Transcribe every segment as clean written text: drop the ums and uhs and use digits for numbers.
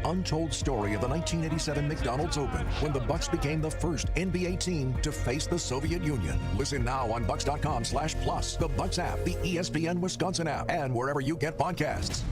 untold story of the 1987 McDonald's Open, when the Bucks became the first NBA team to face the Soviet Union. Listen now on Bucks.com/plus, the Bucks app, the ESPN Wisconsin app, and wherever you get podcasts.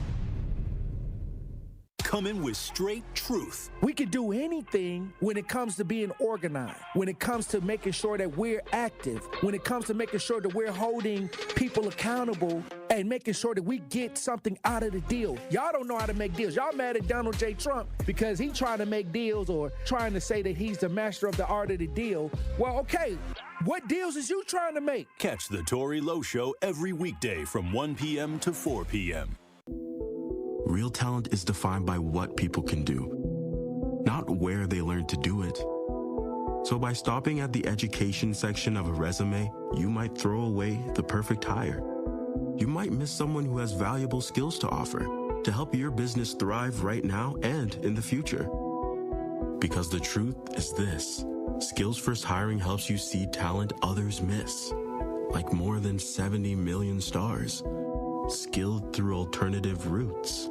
Coming with straight truth. We can do anything when it comes to being organized, when it comes to making sure that we're active, when it comes to making sure that we're holding people accountable and making sure that we get something out of the deal. Y'all don't know how to make deals. Y'all mad at Donald J. Trump because he's trying to make deals or trying to say that he's the master of the art of the deal. Well, okay, what deals is you trying to make? Catch the Tory Lowe Show every weekday from 1 p.m. to 4 p.m. Real talent is defined by what people can do, not where they learn to do it. So by stopping at the education section of a resume, you might throw away the perfect hire. You might miss someone who has valuable skills to offer to help your business thrive right now and in the future. Because the truth is this: Skills First Hiring helps you see talent others miss, like more than 70 million stars, skilled through alternative routes.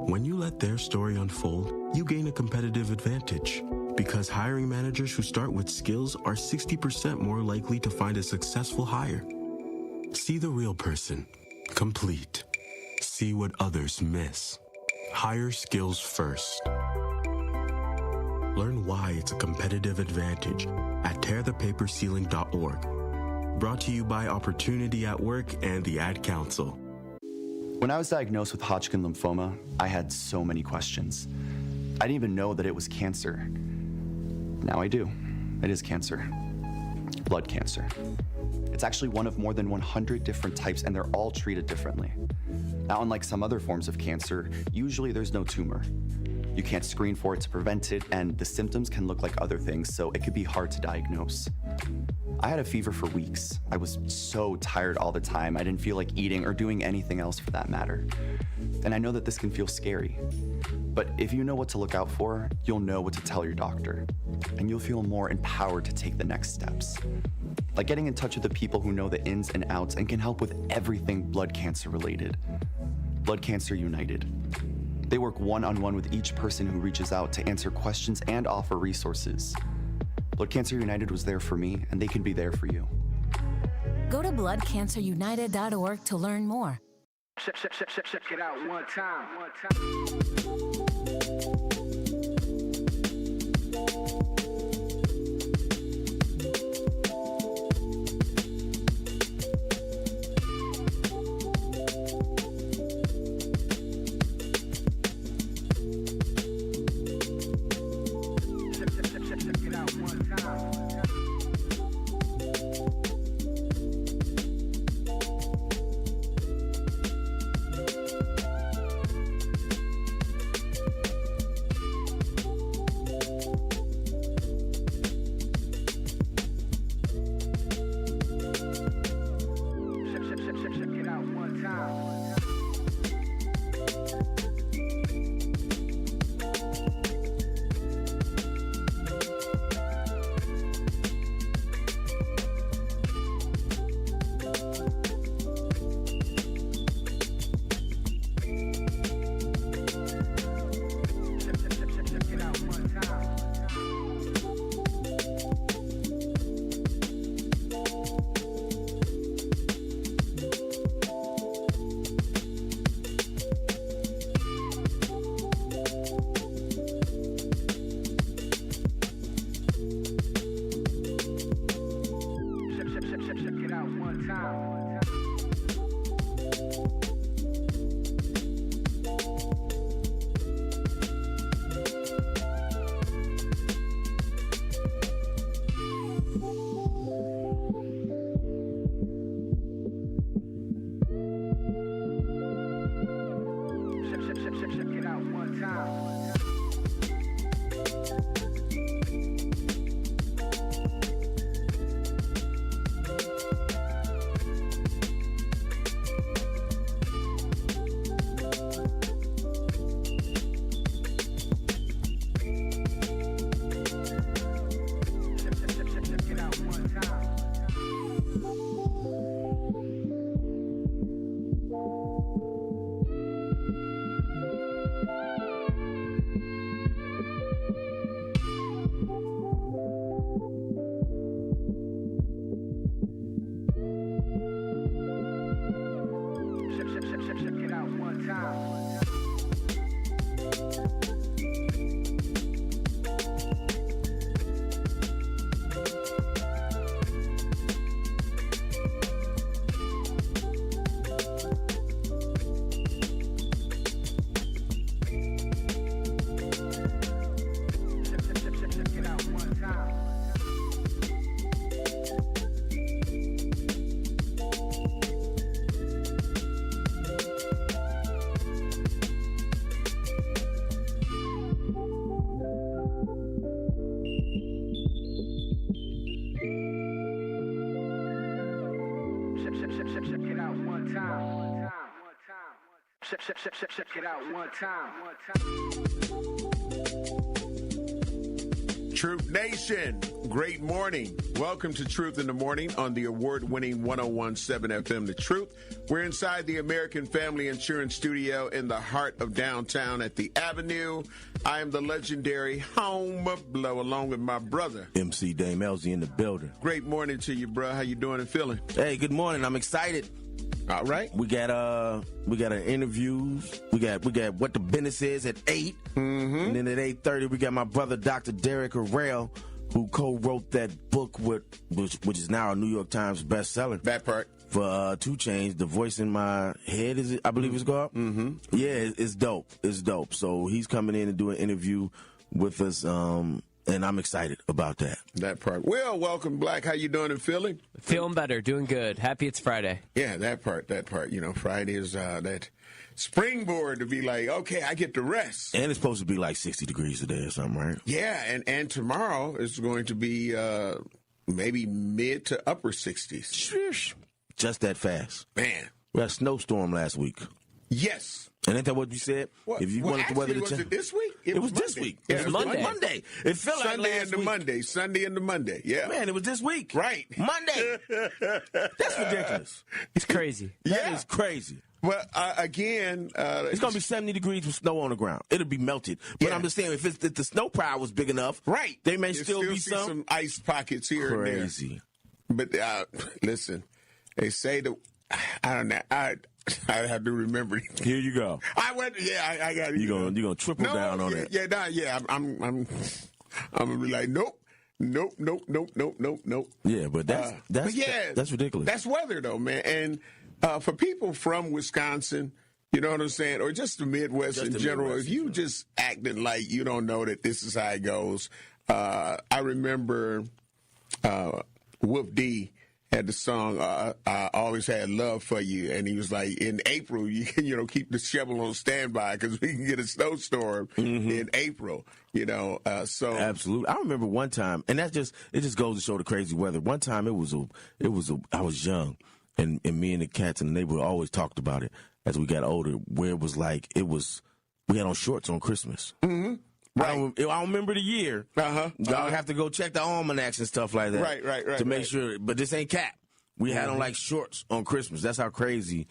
When you let their story unfold, you gain a competitive advantage, because hiring managers who start with skills are 60% more likely to find a successful hire. See the real person, complete. See what others miss. Hire skills first. Learn why it's a competitive advantage at tearthepaperceiling.org. Brought to you by Opportunity at Work and the Ad Council. When I was diagnosed with Hodgkin lymphoma, I had so many questions. I didn't even know that it was cancer. Now I do. It is cancer. Blood cancer. It's actually one of more than 100 different types, and they're all treated differently. Now, unlike some other forms of cancer, usually there's no tumor. You can't screen for it to prevent it, and the symptoms can look like other things, so it could be hard to diagnose. I had a fever for weeks. I was so tired all the time. I didn't feel like eating or doing anything else for that matter. And I know that this can feel scary. But if you know what to look out for, you'll know what to tell your doctor. And you'll feel more empowered to take the next steps. Like getting in touch with the people who know the ins and outs and can help with everything blood cancer related. Blood Cancer United. They work one-on-one with each person who reaches out to answer questions and offer resources. Blood Cancer United was there for me, and they can be there for you. Go to bloodcancerunited.org to learn more. Check it out one time. Check it out one time. Truth Nation, great morning. Welcome to Truth in the Morning on the award-winning 101.7 FM The Truth. We're inside the American Family Insurance Studio in the heart of downtown at the Avenue. I am the legendary Home Blow along with my brother, MC Dame Elsie in the building. Great morning to you, bro. How you doing and feeling? Hey, good morning. I'm excited. All right. We got our interviews. We got what the business is at 8. Mm-hmm. And then at 8:30 we got my brother Dr. Derek Harrell, who co-wrote that book which is now a New York Times bestseller. That part. For 2 Chainz, The Voice in My Head, is it? I believe it's called. Mm-hmm. Yeah, it's dope. It's dope. So he's coming in and doing an interview with us, and I'm excited about that. That part. Well, welcome, Black. How you doing and feeling? Feeling better, doing good. Happy it's Friday. Yeah, that part. You know, Friday is that springboard to be like, okay, I get to rest. And it's supposed to be like 60 degrees today or something, right? Yeah, and tomorrow is going to be maybe mid to upper 60s. Sheesh. Just that fast. Man. We had a snowstorm last week. Yes. And ain't that what you said? What? If you wanted the weather to was change. it this week? It was this week. Yeah, it was Monday. It felt like Sunday last into week. Monday. Sunday into Monday. Yeah. Man, it was this week. Right. Monday. That's ridiculous. It's crazy. That is crazy. Well, again, it's going to be 70 degrees with snow on the ground. It'll be melted. But Yeah. I'm just saying, if the snow pile was big enough, right. they may There still be see some ice pockets here crazy. and there. But listen, they say that I don't know. I have to remember. Here you go. I went. Yeah, I got it. You're gonna triple down on that. Yeah. I'm gonna be like, nope. Yeah, but that's ridiculous. That's weather though, man. And for people from Wisconsin, you know what I'm saying, or just the Midwest in general, if you just acting like you don't know that this is how it goes. I remember Wolf D had the song I Always Had Love for You, and he was like, in April, you can keep the shovel on standby because we can get a snowstorm in April, so. Absolutely. I remember one time, and it just goes to show the crazy weather. One time I was young, and me and the cats in the neighborhood always talked about it as we got older, where it was like, we had on shorts on Christmas. Mm-hmm. Right. I don't remember the year. Y'all have to go check the almanacs and stuff like that. Right. To make sure. But this ain't cap. We had on like shorts on Christmas. That's how crazy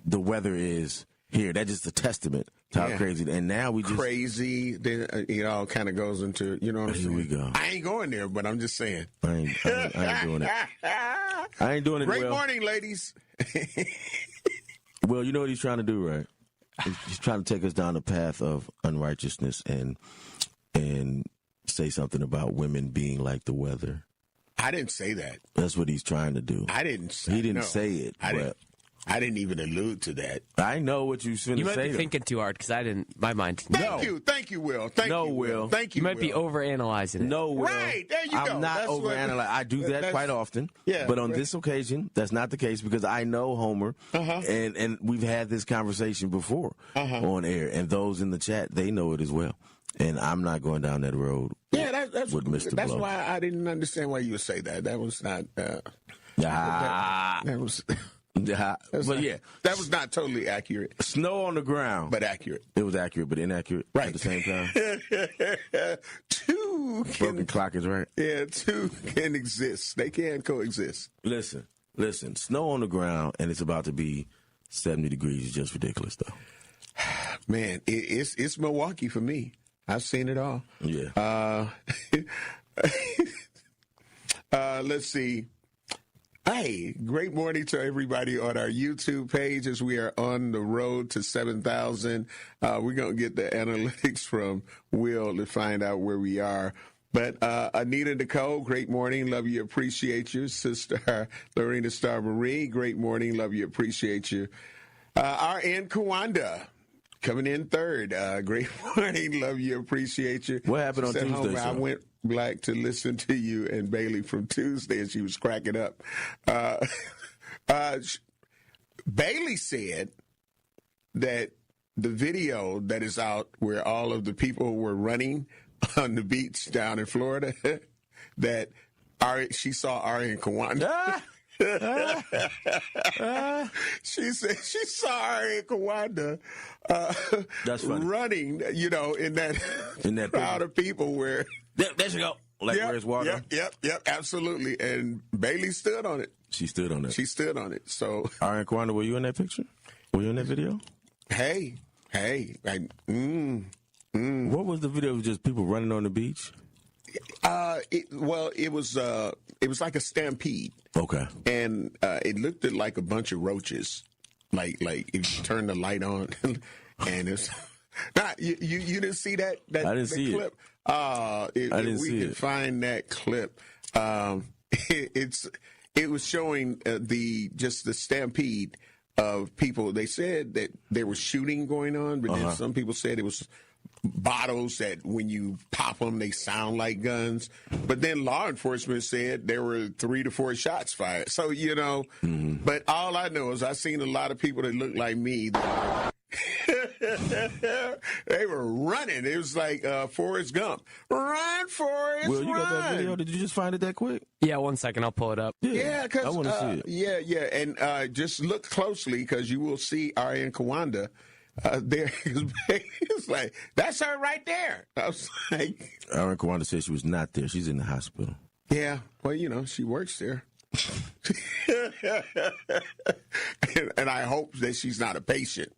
the weather is here. That's just a testament to how crazy. And now we just. Crazy. Then it all kind of goes into, you know what I'm saying? Here we go. I ain't going there, but I'm just saying. I ain't doing it. I ain't doing it. Great morning, ladies. Well, you know what he's trying to do, right? He's trying to take us down the path of unrighteousness and say something about women being like the weather. I didn't say that. That's what he's trying to do. I didn't say He didn't say it. I didn't even allude to that. I know what you're going to say. You might be thinking too hard because I didn't. My mind. Thank you, Will. Thank you, Will. Thank you. You might be overanalyzing it. No, Will. Right, there you go. I'm not That's overanalyzing. I do that quite often. Yeah, but on this occasion, that's not the case because I know Homer, and we've had this conversation before on air, and those in the chat, they know it as well. And I'm not going down that road. Yeah, that's Mr. Blow. why I didn't understand why you would say that. That was not. That was. But yeah, that was not totally accurate. Snow on the ground, but accurate. It was accurate, but inaccurate at the same time. Broken clock is right. Yeah, two can exist. They can coexist. Listen. Snow on the ground, and it's about to be 70 degrees. Is just ridiculous, though. Man, it's Milwaukee for me. I've seen it all. Yeah. Let's see. Hey, great morning to everybody on our YouTube page as we are on the road to 7,000. We're going to get the analytics from Will to find out where we are. But Anita Nicole, great morning. Love you, appreciate you. Sister Lorena Star Marie, great morning. Love you, appreciate you. RN Kawanda, coming in third. Great morning. Love you, appreciate you. What happened on Tuesday? I went Black to listen to you and Bailey from Tuesday, and she was cracking up. Bailey said that the video that is out where all of the people were running on the beach down in Florida, that she saw Ari and Kawanda. She said she saw her in Kawanda That's funny. running, in that crowd of people where. There she go. Like where's water? Yep, absolutely. And Bailey stood on it. She stood on it. She stood on it. So, all right, Kwanda, were you in that picture? Were you in that video? Hey. What was the video? Of just people running on the beach? It was like a stampede. Okay. And it looked like a bunch of roaches. Like if you turn the light on, and it's. You didn't see that? I didn't see clip? I didn't see it. We can find that clip. It was showing the stampede of people. They said that there was shooting going on, but then some people said it was bottles that when you pop them, they sound like guns. But then law enforcement said there were 3 to 4 shots fired. So, but all I know is I seen a lot of people that look like me. They were running. It was like Forrest Gump. Run, Forrest, Will, you run. got that video? Did you just find it that quick? Yeah, 1 second. I'll pull it up. Yeah, because I want to see it. Yeah. And just look closely because you will see Ariane Kawanda there. It's like, that's her right there. I was like. Ariane Kawanda said she was not there. She's in the hospital. Yeah. Well, she works there. and I hope that she's not a patient.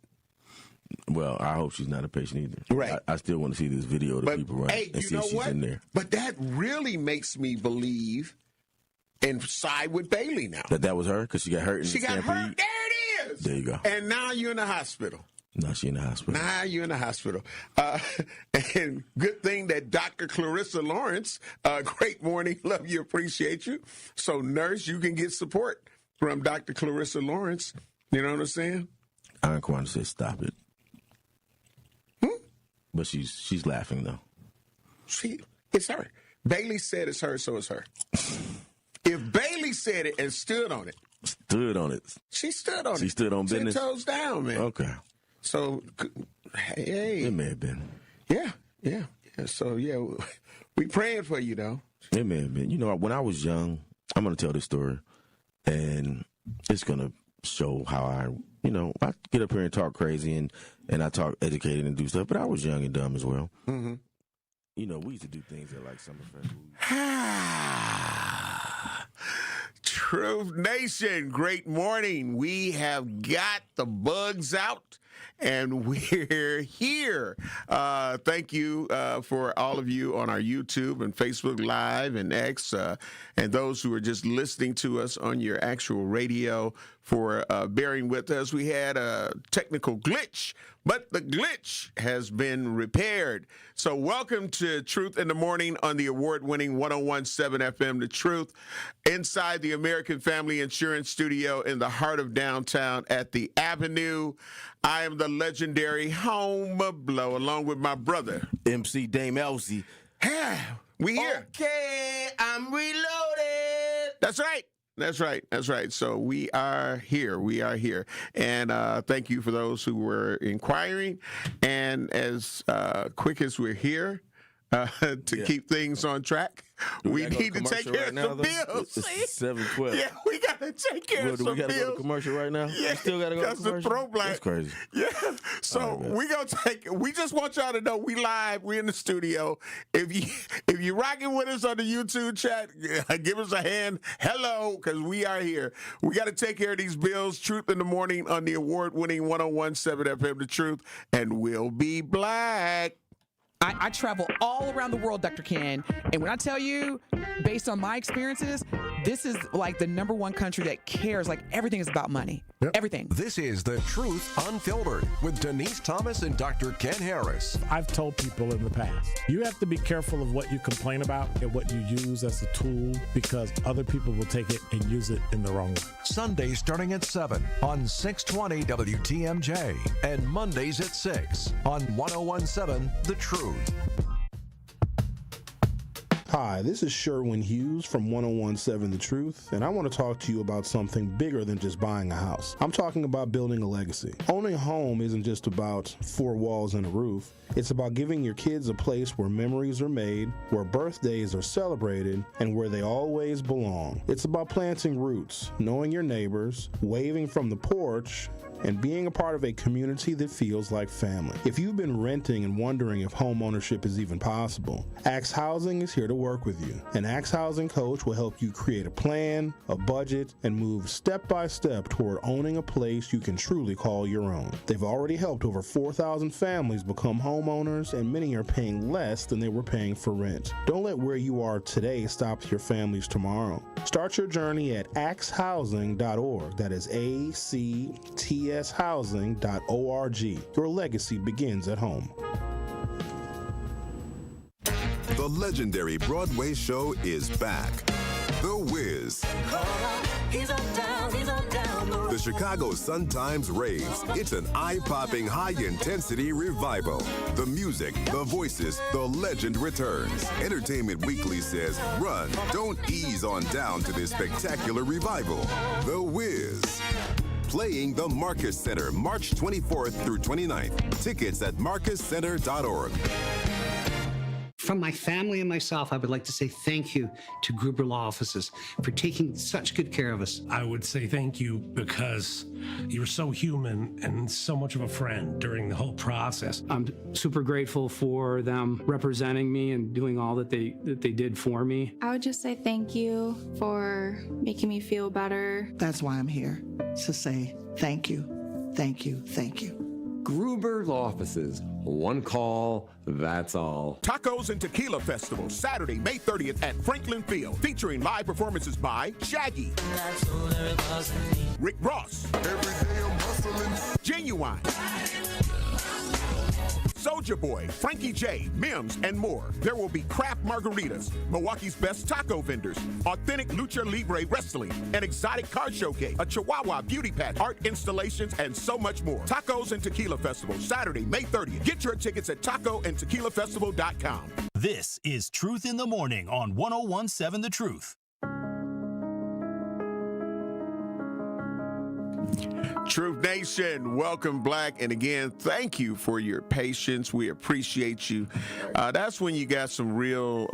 Well, I hope she's not a patient either. Right. I still want to see this video of the people running and see if she's in there. But that really makes me believe and side with Bailey now. That was her? Because she got hurt in the stampede? Hurt. There it is. There you go. And now you're in the hospital. No, she's in the hospital. Now you're in the hospital. And good thing that Dr. Clarissa Lawrence, great morning, love you, appreciate you. So, nurse, you can get support from Dr. Clarissa Lawrence. You know what I'm saying? Ariane Kawanda said, stop it. But she's laughing, though. It's her. Bailey said it's her, so it's her. If Bailey said it and stood on it. Stood on it. She stood on it. She stood on business? 10 toes down, man. Okay. So, hey. It may have been. Yeah. So, we praying for you, though. It may have been. When I was young, I'm going to tell this story, and it's going to show how I get up here and talk crazy, and I talk educated and do stuff, but I was young and dumb as well. Mm-hmm. We used to do things at like Summerfest. Truth Nation, great morning. We have got the bugs out. And we're here. Thank you for all of you on our YouTube and Facebook Live and X, and those who are just listening to us on your actual radio for bearing with us. We had a technical glitch, but the glitch has been repaired. So welcome to Truth in the Morning on the award-winning 101.7 FM, The Truth, inside the American Family Insurance Studio in the heart of downtown at the Avenue. I am the legendary Home Blow, along with my brother, MC Dame Elsie. We here. Okay, I'm reloaded. That's right. So we are here. And thank you for those who were inquiring. And as quick as we're here to keep things on track, we need to take care of some bills. It's 7:12. Yeah, we got to take care of some bills. We got to go to commercial right now? Yeah, we still got to go to commercial? That's crazy. Yeah. So we just want y'all to know we live. We in the studio. If you rocking with us on the YouTube chat, give us a hand. Hello, because we are here. We got to take care of these bills. Truth in the Morning on the award-winning 101.7 FM, The Truth, and we'll be black. I travel all around the world, Dr. Ken, and when I tell you, based on my experiences, this is like the #1 country that cares. Like, everything is about money. Yep. Everything. This is The Truth Unfiltered with Denise Thomas and Dr. Ken Harris. I've told people in the past, you have to be careful of what you complain about and what you use as a tool, because other people will take it and use it in the wrong way. Sundays starting at 7 on 620 WTMJ and Mondays at 6 on 101.7 The Truth. Hi, this is Sherwin Hughes from 1017 The Truth, and I want to talk to you about something bigger than just buying a house. I'm talking about building a legacy. Owning a home isn't just about four walls and a roof. It's about giving your kids a place where memories are made, where birthdays are celebrated, and where they always belong. It's about planting roots, knowing your neighbors, waving from the porch, and being a part of a community that feels like family. If you've been renting and wondering if home ownership is even possible, Axe Housing is here to work with you. An Axe Housing coach will help you create a plan, a budget, and move step by step toward owning a place you can truly call your own. They've already helped over 4,000 families become homeowners, and many are paying less than they were paying for rent. Don't let where you are today stop your families tomorrow. Start your journey at axehousing.org. That is ACTShousing.org. Your legacy begins at home. The legendary Broadway show is back. The Wiz. The Chicago Sun-Times raves. It's an eye-popping, high-intensity revival. The music, the voices, the legend returns. Entertainment Weekly says, run, don't ease on down to this spectacular revival. The Wiz. Playing the Marcus Center, March 24th through 29th. Tickets at marcuscenter.org. From my family and myself, I would like to say thank you to Gruber Law Offices for taking such good care of us. I would say thank you because you were so human and so much of a friend during the whole process. I'm super grateful for them representing me and doing all that they did for me. I would just say thank you for making me feel better. That's why I'm here, to say thank you, thank you, thank you. Gruber Law Offices. One call, that's all. Tacos and Tequila Festival, Saturday, May 30th at Franklin Field, featuring live performances by Shaggy, Rick Ross, Genuine, Soulja Boy, Frankie J, Mims, and more. There will be craft margaritas, Milwaukee's best taco vendors, authentic lucha libre wrestling, an exotic car showcase, a Chihuahua beauty pageant, art installations, and so much more. Tacos and Tequila Festival, Saturday, May 30th. Get your tickets at tacoandtequilafestival.com. This is Truth in the Morning on 1017 The Truth. Truth Nation, welcome Black. And again, thank you for your patience. We appreciate you. That's when you got some real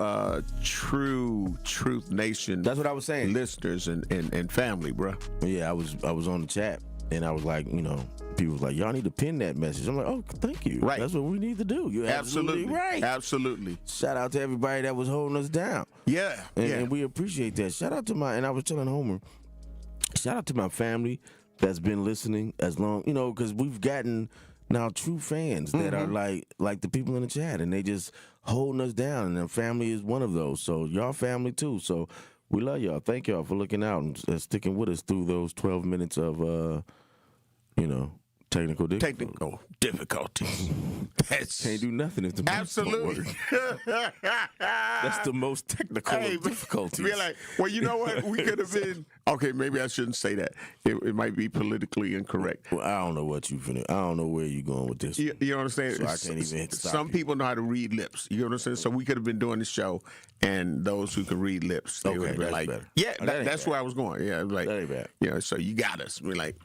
true Truth Nation. That's what I was saying. Listeners and family, bro. Yeah, I was on the chat and I was like, people was like, y'all need to pin that message. I'm like, oh, thank you. Right. That's what we need to do. You're absolutely right. Absolutely. Shout out to everybody that was holding us down. Yeah. And we appreciate that. Shout out to and I was telling Homer, shout out to my family that's been listening as long, because we've gotten now true fans that are like the people in the chat, and they just holding us down, and their family is one of those. So y'all family too. So we love y'all. Thank y'all for looking out and sticking with us through those 12 minutes of, technical difficulties. Can't do nothing if the absolutely. That's the most technical difficulties. Be like, well, you know what? We could have been. Okay, maybe I shouldn't say that. It might be politically incorrect. Well, I don't know what you finna. I don't know where you're going with this. You know what I'm saying? So I can't even stop some people know how to read lips. You know what I'm saying? So we could have been doing the show, and those who can read lips, they would have been like, better. Yeah, that's where I was going. Yeah, like, that ain't bad. So you got us. We're like.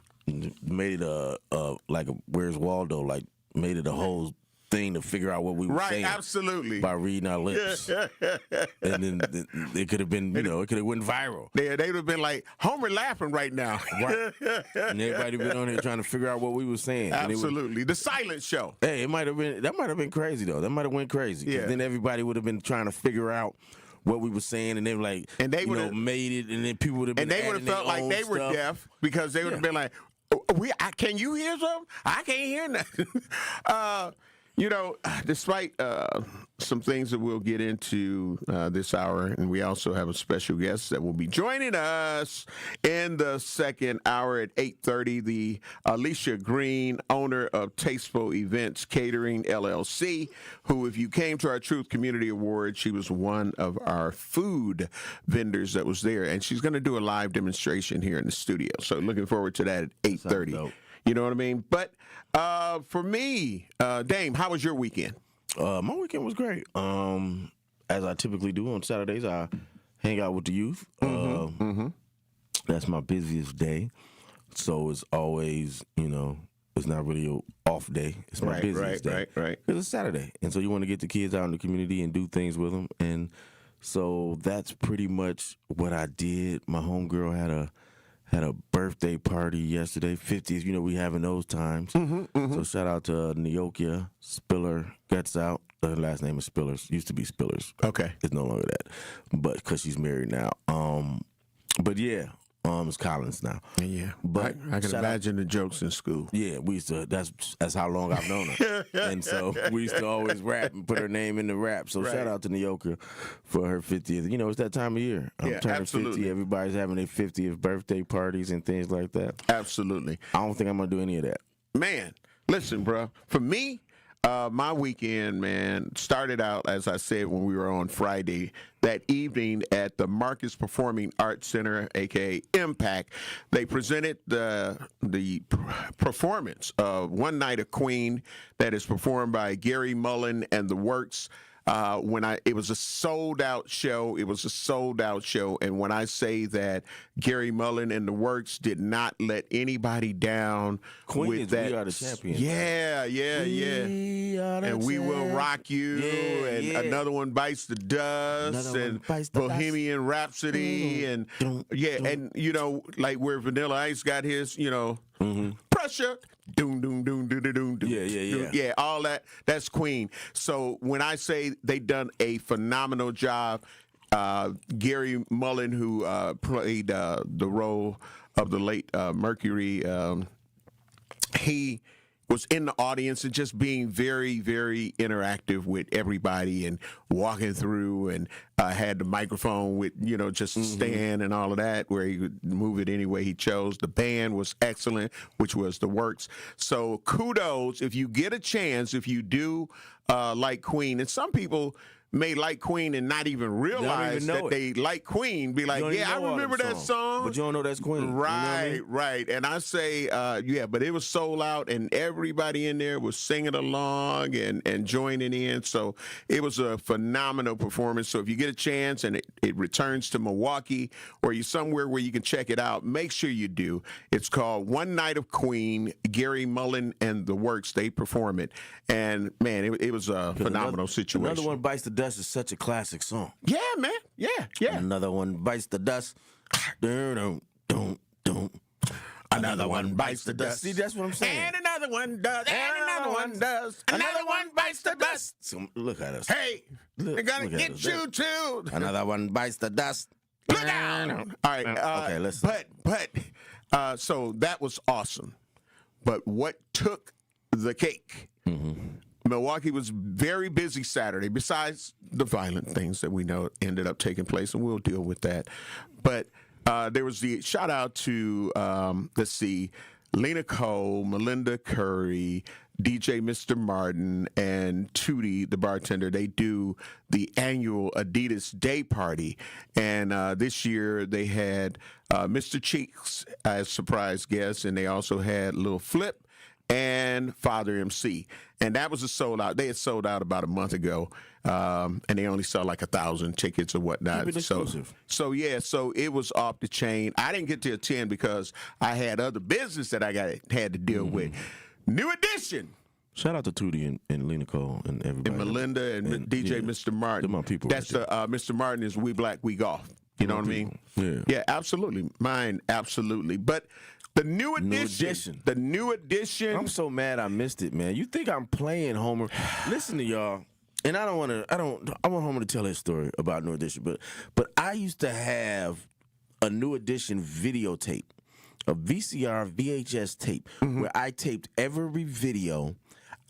Made it like a Where's Waldo, like made it a whole thing to figure out what we were saying. Right, absolutely. By reading our lips. And then it could have been, it could have went viral. They would have been like, Homer laughing right now. Right. And everybody been on there trying to figure out what we were saying. Absolutely. The silent show. Hey, that might have been crazy though. That might have went crazy. Yeah. Then everybody would have been trying to figure out what we were saying, and they were like, and they made it, and then people would have been. And they would have felt like they were deaf because they would have been like, can you hear something? I can't hear nothing. Despite some things that we'll get into this hour, and we also have a special guest that will be joining us in the second hour at 8:30, the Alicia Green, owner of Tasteful Events Catering, LLC, who, if you came to our Truth Community Award, she was one of our food vendors that was there, and she's going to do a live demonstration here in the studio. So looking forward to that at 8:30. You know what I mean? But for me, Dame, how was your weekend? My weekend was great. as I typically do on Saturdays, I hang out with the youth. That's my busiest day. So it's always, it's not really an off day. It's my busiest day. Right. Because it's Saturday. And so you want to get the kids out in the community and do things with them. And so that's pretty much what I did. My homegirl had a birthday party yesterday, 50th. We having those times. So shout out to Neokia Spiller Gets Out. Her last name is Spillers. Used to be Spillers. Okay. It's no longer that. But because she's married now. But yeah. It's Collins now. Yeah, but I can imagine the jokes in school. Yeah, we used to. That's how long I've known her, and so we used to always rap and put her name in the rap. So shout out to Neoka for her 50th. It's that time of year. I'm turning 50. Everybody's having their 50th birthday parties and things like that. Absolutely. I don't think I'm gonna do any of that. Man, listen, bro. For me, my weekend, man, started out, as I said, when we were on Friday, that evening at the Marcus Performing Arts Center, a.k.a. Impact. They presented the performance of One Night of Queen that is performed by Gary Mullen and the Works. It was a sold out show. And when I say that Gary Mullen and the Works did not let anybody down Queen with is that. We Are the Champions. Yeah. And We Will Rock You. Another one Bites the Dust. Bohemian Rapsody. And like where Vanilla Ice got his, pressure. Doom, doom, doom, doom, doom, doom, doom. Yeah, all that. That's Queen. So when I say they done a phenomenal job, Gary Mullen, who played the role of the late Mercury, he was in the audience and just being very, very interactive with everybody and walking through and had the microphone with, just stand and all of that where he could move it any way he chose. The band was excellent, which was the Works. So kudos if you get a chance, if you do like Queen. And some people may like Queen and not even realize that they like Queen. Be like, I remember that song. But you don't know that's Queen. Right. And I say, but it was sold out and everybody in there was singing along and joining in. So it was a phenomenal performance. So if you get a chance and it returns to Milwaukee or you somewhere where you can check it out, make sure you do. It's called One Night of Queen, Gary Mullen and the Works. They perform it. And, man, it was a phenomenal situation. Another One Bites the Dust is such a classic song. Yeah, man. Yeah. Another One Bites the Dust. Another One Bites the Dust. See, that's what I'm saying. And another one does. And another one does. Another one bites the dust. So, look at us. Hey, they're going to get you too. Another one bites the dust. Look out. All right. Okay, listen. But so that was awesome. But what took the cake? Milwaukee was very busy Saturday, besides the violent things that we know ended up taking place, and we'll deal with that. But there was the shout out to, Lena Cole, Melinda Curry, DJ Mr. Martin, and Tootie, the bartender. They do the annual Adidas Day Party. And this year they had Mr. Cheeks as surprise guest, and they also had Lil Flip and Father MC. And that was a sold out. They had sold out about a month ago, and they only sell like 1,000 tickets or whatnot. Keep it exclusive. So it was off the chain. I didn't get to attend because I had other business that I had to deal with. New Edition. Shout out to Tootie and Lena Cole and everybody. And Melinda and DJ Mr. Martin. They're my people. That's Mr. Martin is We Black, We Golf. You know what I mean? Yeah, absolutely. Mine, absolutely. But the new edition. The new edition. I'm so mad I missed it, man. You think I'm playing Homer? Listen to y'all. And I want Homer to tell his story about New Edition, but I used to have a New Edition videotape, a VCR VHS tape, where I taped every video.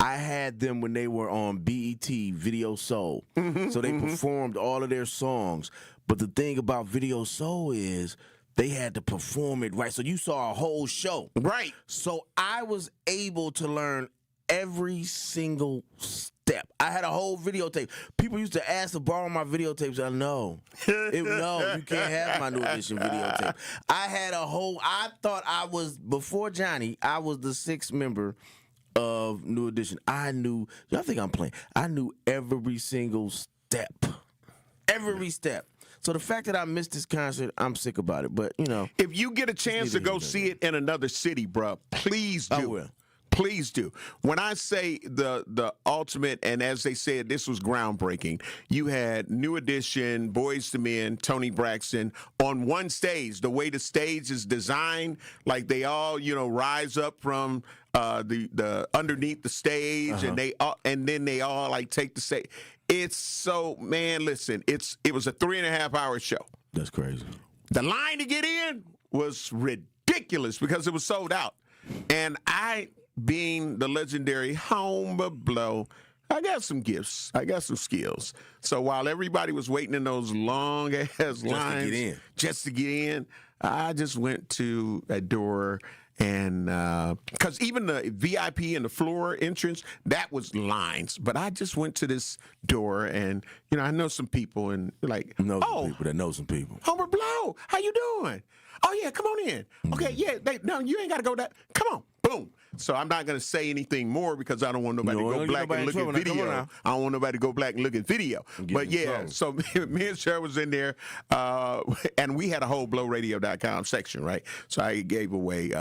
I had them when they were on BET Video Soul. So they performed all of their songs. But the thing about Video Soul is they had to perform it right. So you saw a whole show. Right. So I was able to learn every single step. I had a whole videotape. People used to ask to borrow my videotapes. No, you can't have my New Edition videotape. I thought I was, before Johnny, I was the 6th member of New Edition. Y'all think I'm playing. I knew every single step Every step. So the fact that I missed this concert, I'm sick about it. But, if you get a chance to go see it in another city, bro, please do. I will. Please do. When I say the ultimate, and as they said, this was groundbreaking, you had New Edition, Boyz II Men, Toni Braxton on one stage. The way the stage is designed, like they all, rise up from the underneath the stage, and then they all like take the stage. It's so, man, listen, it was a 3.5-hour show. That's crazy. The line to get in was ridiculous because it was sold out. And I, being the legendary Homer Blow, I got some gifts. I got some skills. So while everybody was waiting in those long-ass lines just to get in, I just went to a door. And because even the VIP and the floor entrance, that was lines. But I just went to this door, and I know some people, and like, people that know some people. Homer Blow, how you doing? Oh yeah, come on in. Okay, yeah. No, you ain't got to go that. Come on, boom. So I'm not going to say anything more because I don't want nobody to go black and look at video. I don't want nobody to go black and look at video. But yeah, so me and Cher was in there, and we had a whole blowradio.com section, right? So I gave away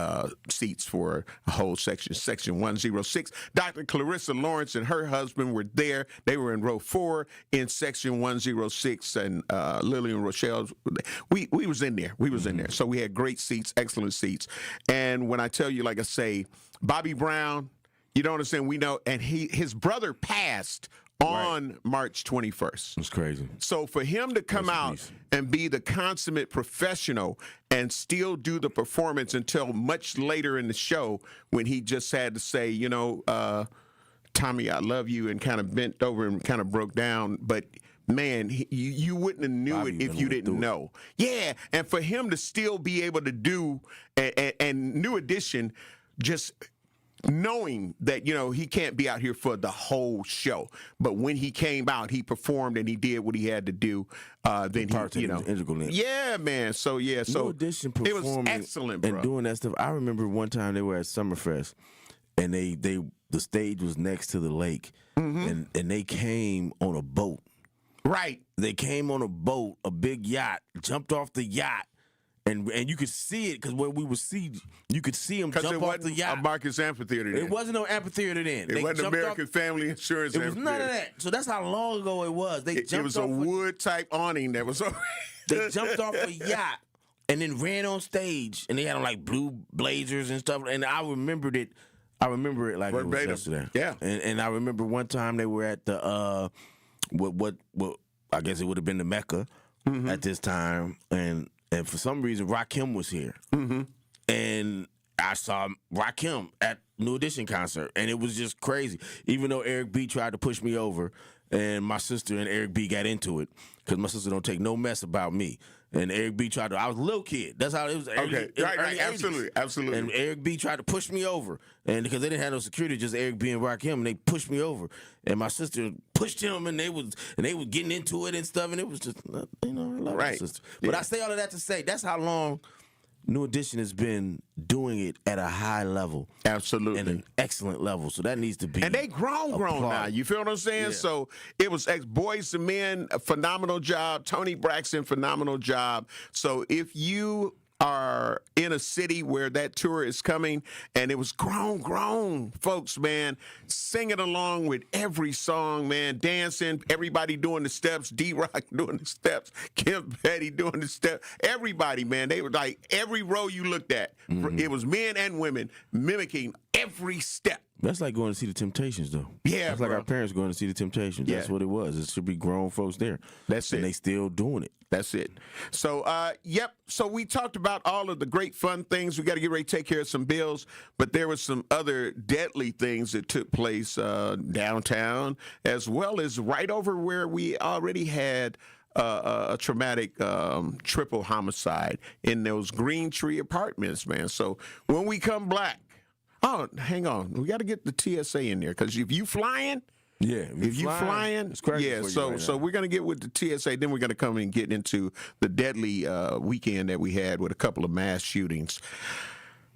seats for a whole section, section 106. Dr. Clarissa Lawrence and her husband were there. They were in row 4 in section 106, and Lillian Rochelle. We was in there. We was in there. So we had great seats, excellent seats. And when I tell you, like I say, Bobby Brown, you don't understand, we know, and his brother passed on March 21st. That's crazy. So for him to come out and be the consummate professional and still do the performance until much later in the show when he just had to say, Tommy, I love you, and kind of bent over and kind of broke down, but man, you wouldn't have knew Bobby it if you didn't know. Yeah, and for him to still be able to do, and New Edition, just knowing that, he can't be out here for the whole show. But when he came out, he performed and he did what he had to do. Then he, integral in. Yeah, man. So, yeah. So New Edition it was performing excellent, bro. And doing that stuff. I remember one time they were at Summerfest, and the stage was next to the lake, and they came on a boat. Right. They came on a boat, a big yacht, jumped off the yacht, and you could see it because when we would see, you could see them jump off the yacht. A Marcus Amphitheater then. It wasn't no amphitheater then. It wasn't American Family Insurance It was Amphitheater. none of that. So that's how long ago it was. It was a wood-type awning that was over. They jumped off a yacht and then ran on stage, and they had on like blue blazers and stuff, and I remembered it. I remember it like it was yesterday. Yeah. And I remember one time they were at the what I guess it would have been the Mecca at this time, and for some reason Rakim was here, and I saw Rakim at New Edition concert, and it was just crazy. Even though Eric B tried to push me over, and my sister and Eric B got into it because my sister don't take no mess about me. And Eric B tried to, I was a little kid. That's how it was. Okay, right, absolutely. And Eric B tried to push me over. And because they didn't have no security, just Eric B and Rakim, and they pushed me over. And my sister pushed him, and they was getting into it and stuff, and it was just, I love my sister. But I say all of that to say, that's how long New Edition has been doing it at a high level. Absolutely. And an excellent level. So that needs to be. And they grown now. You feel what I'm saying? Yeah. So it was Boyz II Men, a phenomenal job. Toni Braxton, phenomenal job. So if you are in a city where that tour is coming, and it was grown folks, man, singing along with every song, man, dancing, everybody doing the steps, D-Rock doing the steps, Kim Petty doing the steps, everybody, man, they were like, every row you looked at, it was men and women mimicking every step. That's like going to see the Temptations, though. Yeah, That's like our parents going to see the Temptations. That's what it was. It should be grown folks there. That's it. And they still doing it. That's it. So, So we talked about all of the great fun things. We got to get ready to take care of some bills, but there were some other deadly things that took place downtown, as well as right over where we already had a traumatic triple homicide in those Green Tree apartments, man. So when we come back, hang on, we got to get the TSA in there, because if you flying. Yeah, if you flying, so we're gonna get with the TSA. Then we're gonna come and get into the deadly weekend that we had with a couple of mass shootings.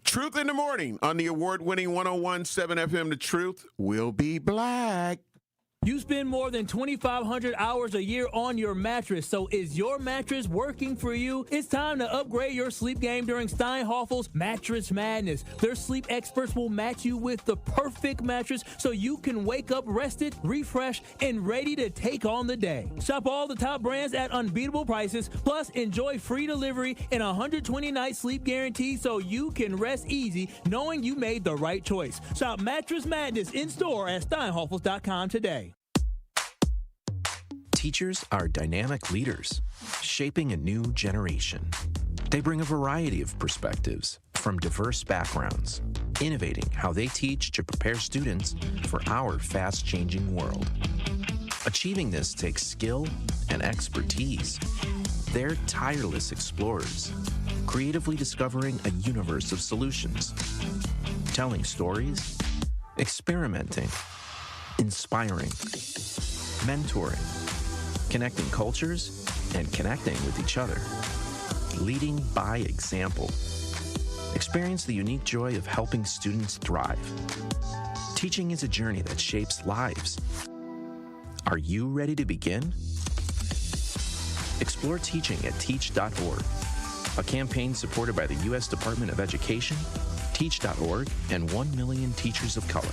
Truth in the Morning on the award-winning 101.7 FM. The Truth will be black. You spend more than 2,500 hours a year on your mattress, so is your mattress working for you? It's time to upgrade your sleep game during Steinhoffel's Mattress Madness. Their sleep experts will match you with the perfect mattress so you can wake up rested, refreshed, and ready to take on the day. Shop all the top brands at unbeatable prices, plus enjoy free delivery and a 120-night sleep guarantee so you can rest easy knowing you made the right choice. Shop Mattress Madness in-store at steinhoffels.com today. Teachers are dynamic leaders, shaping a new generation. They bring a variety of perspectives from diverse backgrounds, innovating how they teach to prepare students for our fast-changing world. Achieving this takes skill and expertise. They're tireless explorers, creatively discovering a universe of solutions, telling stories, experimenting, inspiring, mentoring, connecting cultures, and connecting with each other. Leading by example. Experience the unique joy of helping students thrive. Teaching is a journey that shapes lives. Are you ready to begin? Explore teaching at teach.org, a campaign supported by the U.S. Department of Education, teach.org, and 1 million teachers of color.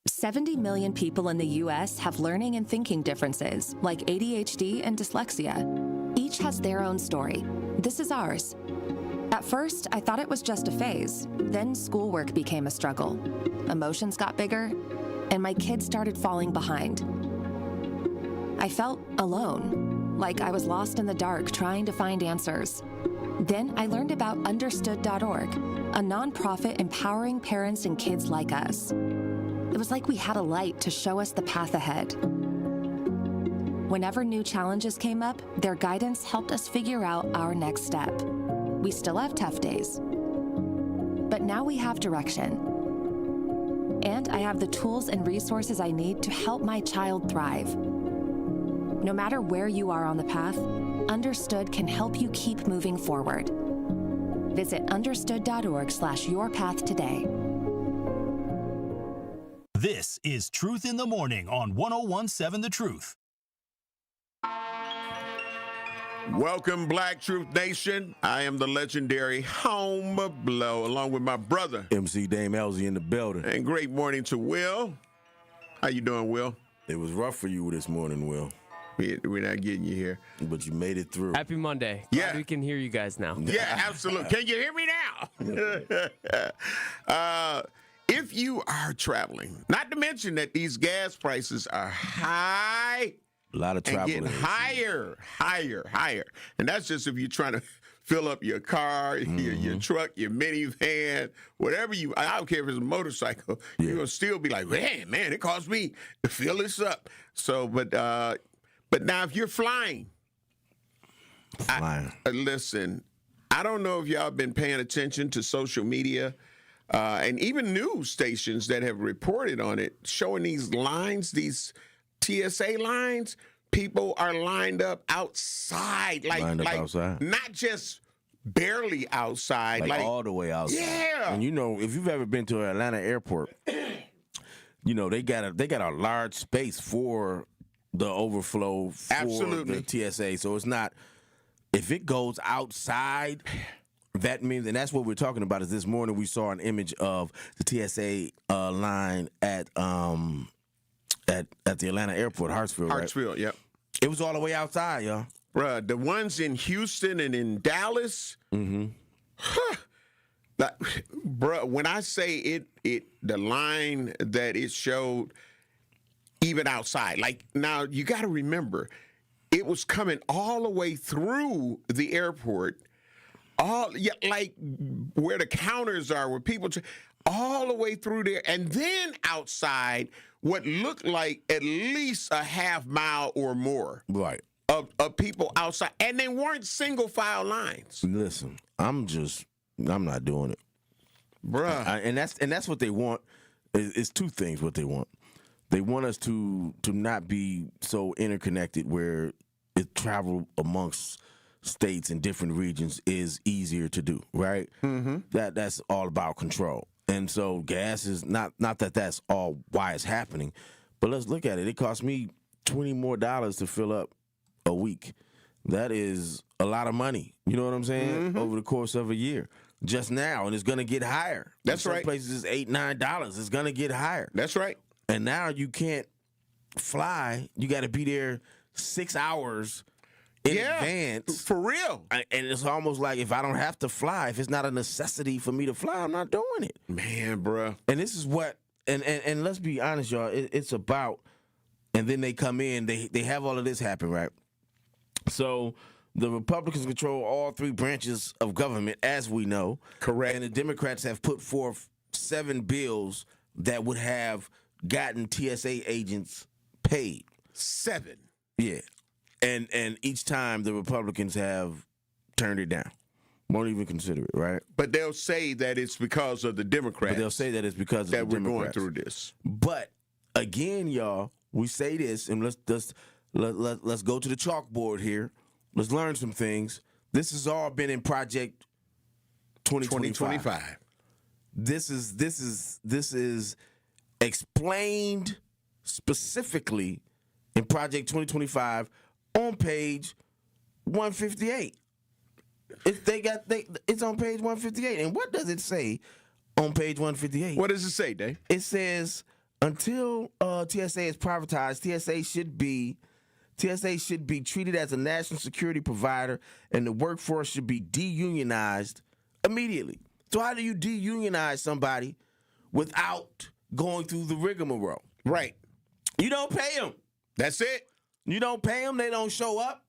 70 million people in the U.S. have learning and thinking differences, like ADHD and dyslexia. Each has their own story. This is ours. At first, I thought it was just a phase. Then schoolwork became a struggle. Emotions got bigger, and my kids started falling behind. I felt alone, like I was lost in the dark trying to find answers. Then I learned about Understood.org, a nonprofit empowering parents and kids like us. It was like we had a light to show us the path ahead. Whenever new challenges came up, their guidance helped us figure out our next step. We still have tough days, but now we have direction. And I have the tools and resources I need to help my child thrive. No matter where you are on the path, Understood can help you keep moving forward. Visit understood.org/yourpath today. This is Truth in the Morning on 101.7 The Truth. Welcome, Black Truth Nation. I am the legendary Home Blow, along with my brother, MC Dame Elzy, in the building. And great morning to Will. How you doing, Will? It was rough for you this morning, Will. We're not getting you here. But you made it through. Happy Monday. Glad we can hear you guys now. Yeah, absolutely. Can you hear me now? If you are traveling, not to mention that these gas prices are high. A lot of travel. And getting higher. And that's just if you're trying to fill up your car, your truck, your minivan, whatever I don't care if it's a motorcycle, you're going to still be like, man, it costs me to fill this up. So, but now if you're flying. Listen, I don't know if y'all been paying attention to social media and even news stations that have reported on it, showing these lines, these TSA lines. People are lined up outside, outside. Not just barely outside, like all the way outside. Yeah. And if you've ever been to Atlanta airport, they got a large space for the overflow for the TSA. So it's not, if it goes outside, that means, and that's what we're talking about, is this morning we saw an image of the TSA line at the Atlanta airport, Hartsfield. Hartsfield, yep. It was all the way outside, y'all. Bruh, the ones in Houston and in Dallas, bruh, when I say the line that it showed, even outside, like, now you got to remember, it was coming all the way through the airport, like where the counters are, where people, all the way through there, and then outside, what looked like at least a half mile or more, right, of people outside, and they weren't single file lines. Listen, I'm not doing it, bruh. And that's what they want. It's two things. What they want. They want us to not be so interconnected where it travel amongst states and different regions is easier to do, right? Mm-hmm. That's all about control. And so gas is not that that's all why it's happening, but let's look at it. It costs me $20 more to fill up a week. That is a lot of money. You know what I'm saying? Over the course of a year. Just now, and it's going to get higher. That's right. Some places it's $8, $9. It's going to get higher. That's right. And now you can't fly. You got to be there 6 hours in advance. For real. And it's almost like if I don't have to fly, if it's not a necessity for me to fly, I'm not doing it. Man, bruh. And this is what, and let's be honest, y'all, it's about, and then they come in, they have all of this happen, right? So the Republicans control all three branches of government, as we know. Correct. And the Democrats have put forth 7 bills that would have gotten TSA agents paid. 7. Yeah. And each time the Republicans have turned it down. Won't even consider it, right? But they'll say that it's because of the Democrats. But they'll say that it's because of that the we're Democrats. going through this. But again, y'all, we say this, and let's go to the chalkboard here. Let's learn some things. This has all been in Project 2025. This is explained specifically in Project 2025 on page 158. It's on page 158. And what does it say on page 158? What does it say, Dave? It says until TSA is privatized, TSA should be treated as a national security provider, and the workforce should be deunionized immediately. So how do you deunionize somebody without going through the rigmarole? Right. You don't pay them. That's it. You don't pay them, they don't show up.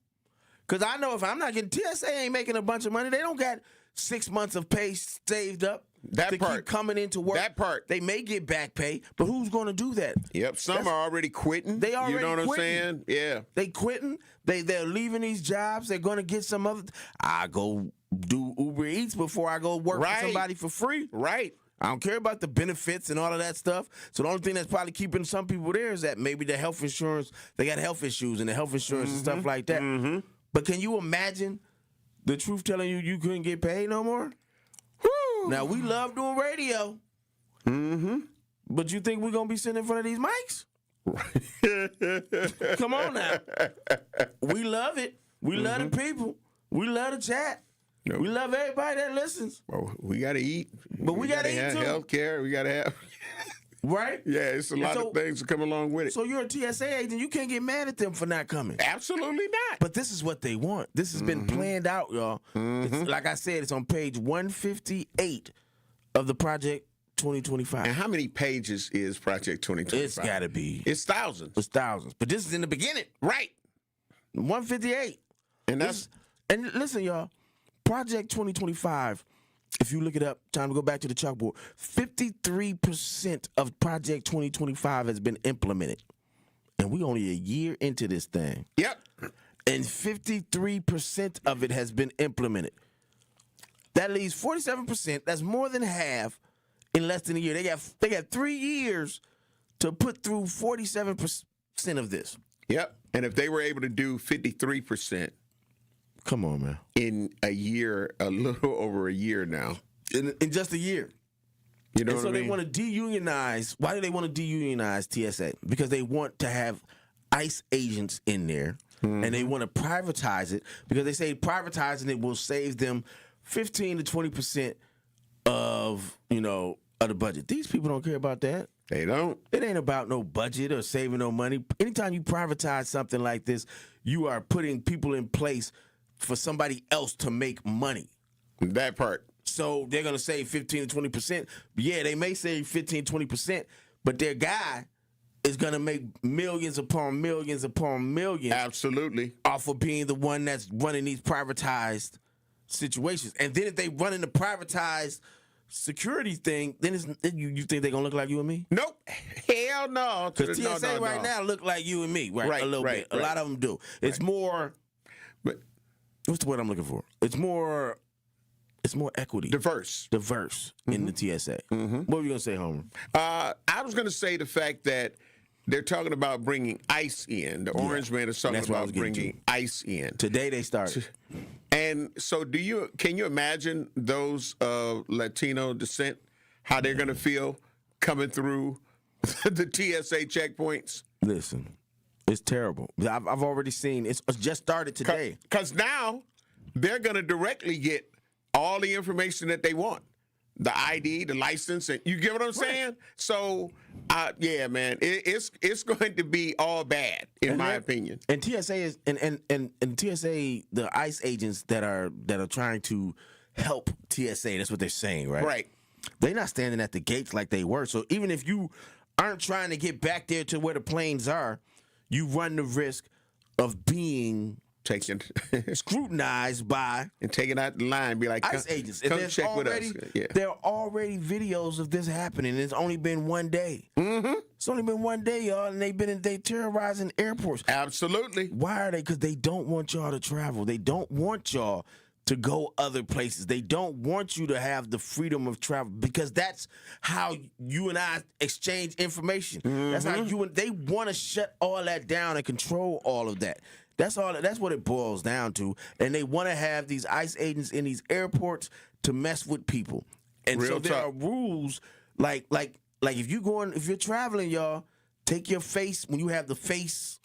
Because I know if I'm not getting, TSA ain't making a bunch of money. They don't got 6 months of pay saved up to keep coming into work. That part. They may get back pay, but who's going to do that? Yep, some are already quitting. They already quitting. You know what quitting. I'm saying? Yeah. They quitting. They're leaving these jobs. They're going to get some other. I go do Uber Eats before I go work for somebody for free. Right. I don't care about the benefits and all of that stuff. So the only thing that's probably keeping some people there is that maybe the health insurance, they got health issues and the health insurance and stuff like that. But can you imagine the truth telling you couldn't get paid no more? Woo. Now, we love doing radio. But you think we're going to be sitting in front of these mics? Come on now. We love it. We love the people. We love the chat. No. We love everybody that listens. Well, we got to eat. But we got to eat too. Health care. We got to have. Right? Yeah, it's a lot of things that come along with it. So you're a TSA agent. You can't get mad at them for not coming. Absolutely not. But this is what they want. This has been planned out, y'all. It's, like I said, it's on page 158 of the Project 2025. And how many pages is Project 2025? It's got to be. It's thousands. It's thousands. But this is in the beginning. Right. 158. And that's. And listen, y'all. Project 2025, if you look it up, time to go back to the chalkboard, 53% of Project 2025 has been implemented. And we only a year into this thing. Yep. And 53% of it has been implemented. That leaves 47%. That's more than half in less than a year. They got 3 years to put through 47% of this. Yep. And if they were able to do 53%. Come on, man. In a year, a little over a year now. In just a year. You know and what so I mean? they want to deunionize. Why do they want to deunionize TSA? Because they want to have ICE agents in there, and they want to privatize it because they say privatizing it will save them 15 to 20% of the budget. These people don't care about that. They don't. It ain't about no budget or saving no money. Anytime you privatize something like this, you are putting people in place for somebody else to make money. That part. So they're going to save 15 to 20%. Yeah, they may save 15, 20%, but their guy is going to make millions upon millions upon millions. Absolutely. Off of being the one that's running these privatized situations. And then if they run in the privatized security thing, then you think they're going to look like you and me? Nope. Hell no. Because TSA right now look like you and me, right? A little bit. A lot of them do. It's more... But what's the word I'm looking for? It's more equity. Diverse in the TSA. What were you going to say, Homer? I was going to say the fact that they're talking about bringing ICE in. The Orange Man is talking about bringing ICE in. Today they started. And so can you imagine those of Latino descent, how they're going to feel coming through the TSA checkpoints? Listen, it's terrible. I've already seen it's just started today. Because now they're going to directly get all the information that they want. The ID, the license, and you get what I'm saying? Right. So, yeah, man, it's going to be all bad, in my opinion. And TSA is and TSA, the ICE agents that are trying to help TSA, that's what they're saying, right? Right. They're not standing at the gates like they were. So even if you aren't trying to get back there to where the planes are, you run the risk of being scrutinized by and taken out the line, be like ICE agents. Come check with us. Yeah. There are already videos of this happening. It's only been one day. Mm-hmm. It's only been one day, y'all, and they terrorizing airports. Absolutely. Why are they? Because they don't want y'all to travel. They don't want y'all to go other places. They don't want you to have the freedom of travel because that's how you and I exchange information. Mm-hmm. That's how they want to shut all that down and control all of that. That's what it boils down to. And they want to have these ICE agents in these airports to mess with people. And Real so there tough. are rules like if you're traveling, y'all, take your face when you have the facial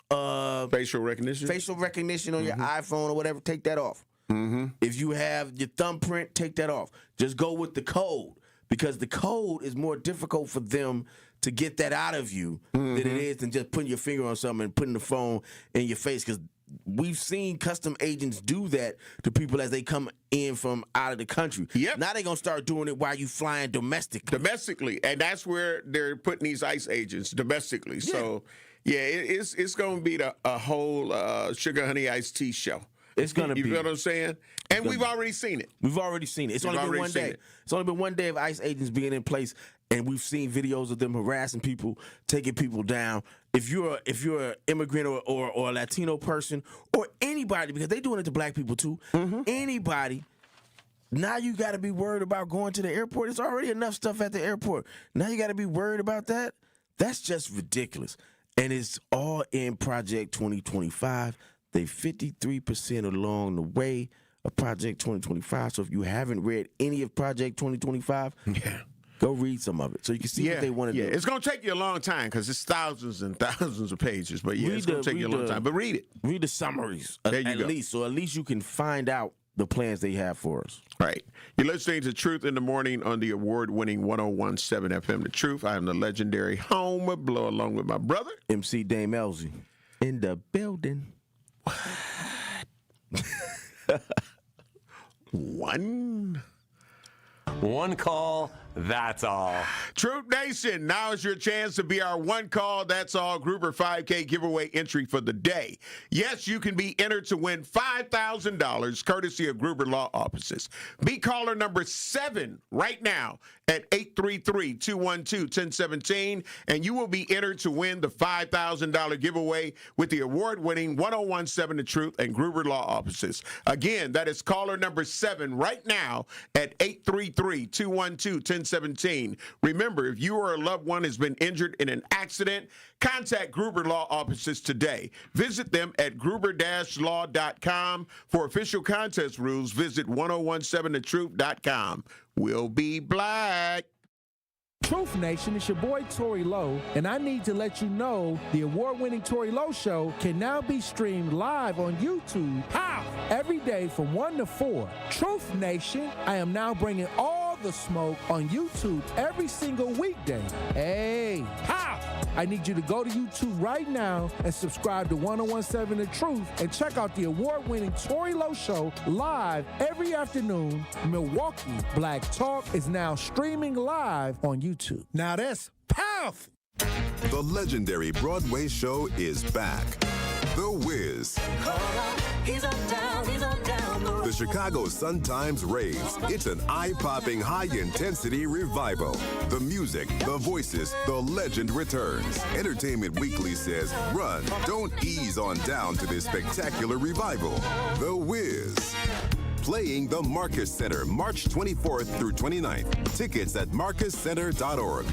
recognition on your iPhone or whatever, take that off. Mm-hmm. If you have your thumbprint, take that off. Just go with the code because the code is more difficult for them to get that out of you than it is than just putting your finger on something and putting the phone in your face because we've seen custom agents do that to people as they come in from out of the country. Yep. Now they're going to start doing it while you flying domestically. Domestically. And that's where they're putting these ICE agents domestically. Yeah. So, yeah, it's going to be a whole sugar, honey, iced tea show. It's going to be. You know what I'm saying? And we've already seen it. We've already seen it. It's only been one day. It's only been one day of ICE agents being in place, and we've seen videos of them harassing people, taking people down. If you're an immigrant or a Latino person or anybody, because they're doing it to black people too, anybody, now you got to be worried about going to the airport. There's already enough stuff at the airport. Now you got to be worried about that? That's just ridiculous. And it's all in Project 2025. They 53% along the way of Project 2025. So if you haven't read any of Project 2025, go read some of it so you can see what they want to do. It's going to take you a long time because it's thousands and thousands of pages. But it's going to take you a long time. But read it. Read the summaries there you at go. least. So at least you can find out the plans they have for us. Right. You're listening to Truth in the Morning on the award-winning 101.7 FM The Truth. I am the legendary Homer Blow along with my brother, MC Dame Elsie, in the building. One call, that's all. Truth Nation, now is your chance to be our one call, that's all Gruber 5K giveaway entry for the day. Yes, you can be entered to win $5,000 courtesy of Gruber Law Offices. Be caller number 7 right now at 833-212-1017, and you will be entered to win the $5,000 giveaway with the award-winning 101.7 The Truth and Gruber Law Offices. Again, that is caller number 7 right now at 833-212-1017. Remember, if you or a loved one has been injured in an accident, contact Gruber Law Offices today. Visit them at gruber-law.com. For official contest rules, visit 1017thetruth.com. We'll be black. Truth Nation, it's your boy Tory Lowe, and I need to let you know the award-winning Tory Lowe Show can now be streamed live on YouTube. How? Every day from 1 to 4. Truth Nation, I am now bringing all the smoke on YouTube every single weekday. Hey, how? I need you to go to YouTube right now and subscribe to 101.7 The Truth and check out the award-winning Tory Lowe Show live every afternoon. Milwaukee Black Talk is now streaming live on YouTube. Now that's powerful. The legendary Broadway show is back. The Wiz. He's on down, he's on down. The Chicago Sun-Times raves. It's an eye-popping, high-intensity revival. The music, the voices, the legend returns. Entertainment Weekly says, run, don't ease on down to this spectacular revival. The Wiz. Playing the Marcus Center, March 24th through 29th. Tickets at marcuscenter.org.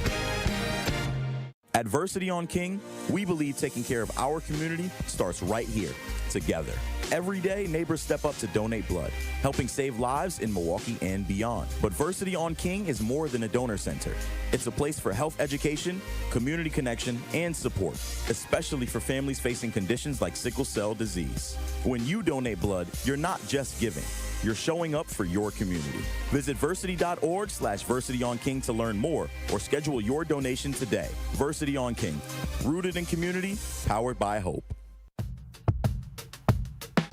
At Versity on King, we believe taking care of our community starts right here, together. Every day, neighbors step up to donate blood, helping save lives in Milwaukee and beyond. But Versity on King is more than a donor center. It's a place for health education, community connection, and support, especially for families facing conditions like sickle cell disease. When you donate blood, you're not just giving. You're showing up for your community. Visit versity.org/VersityOnKing to learn more or schedule your donation today. Versity on King, rooted in community, powered by hope.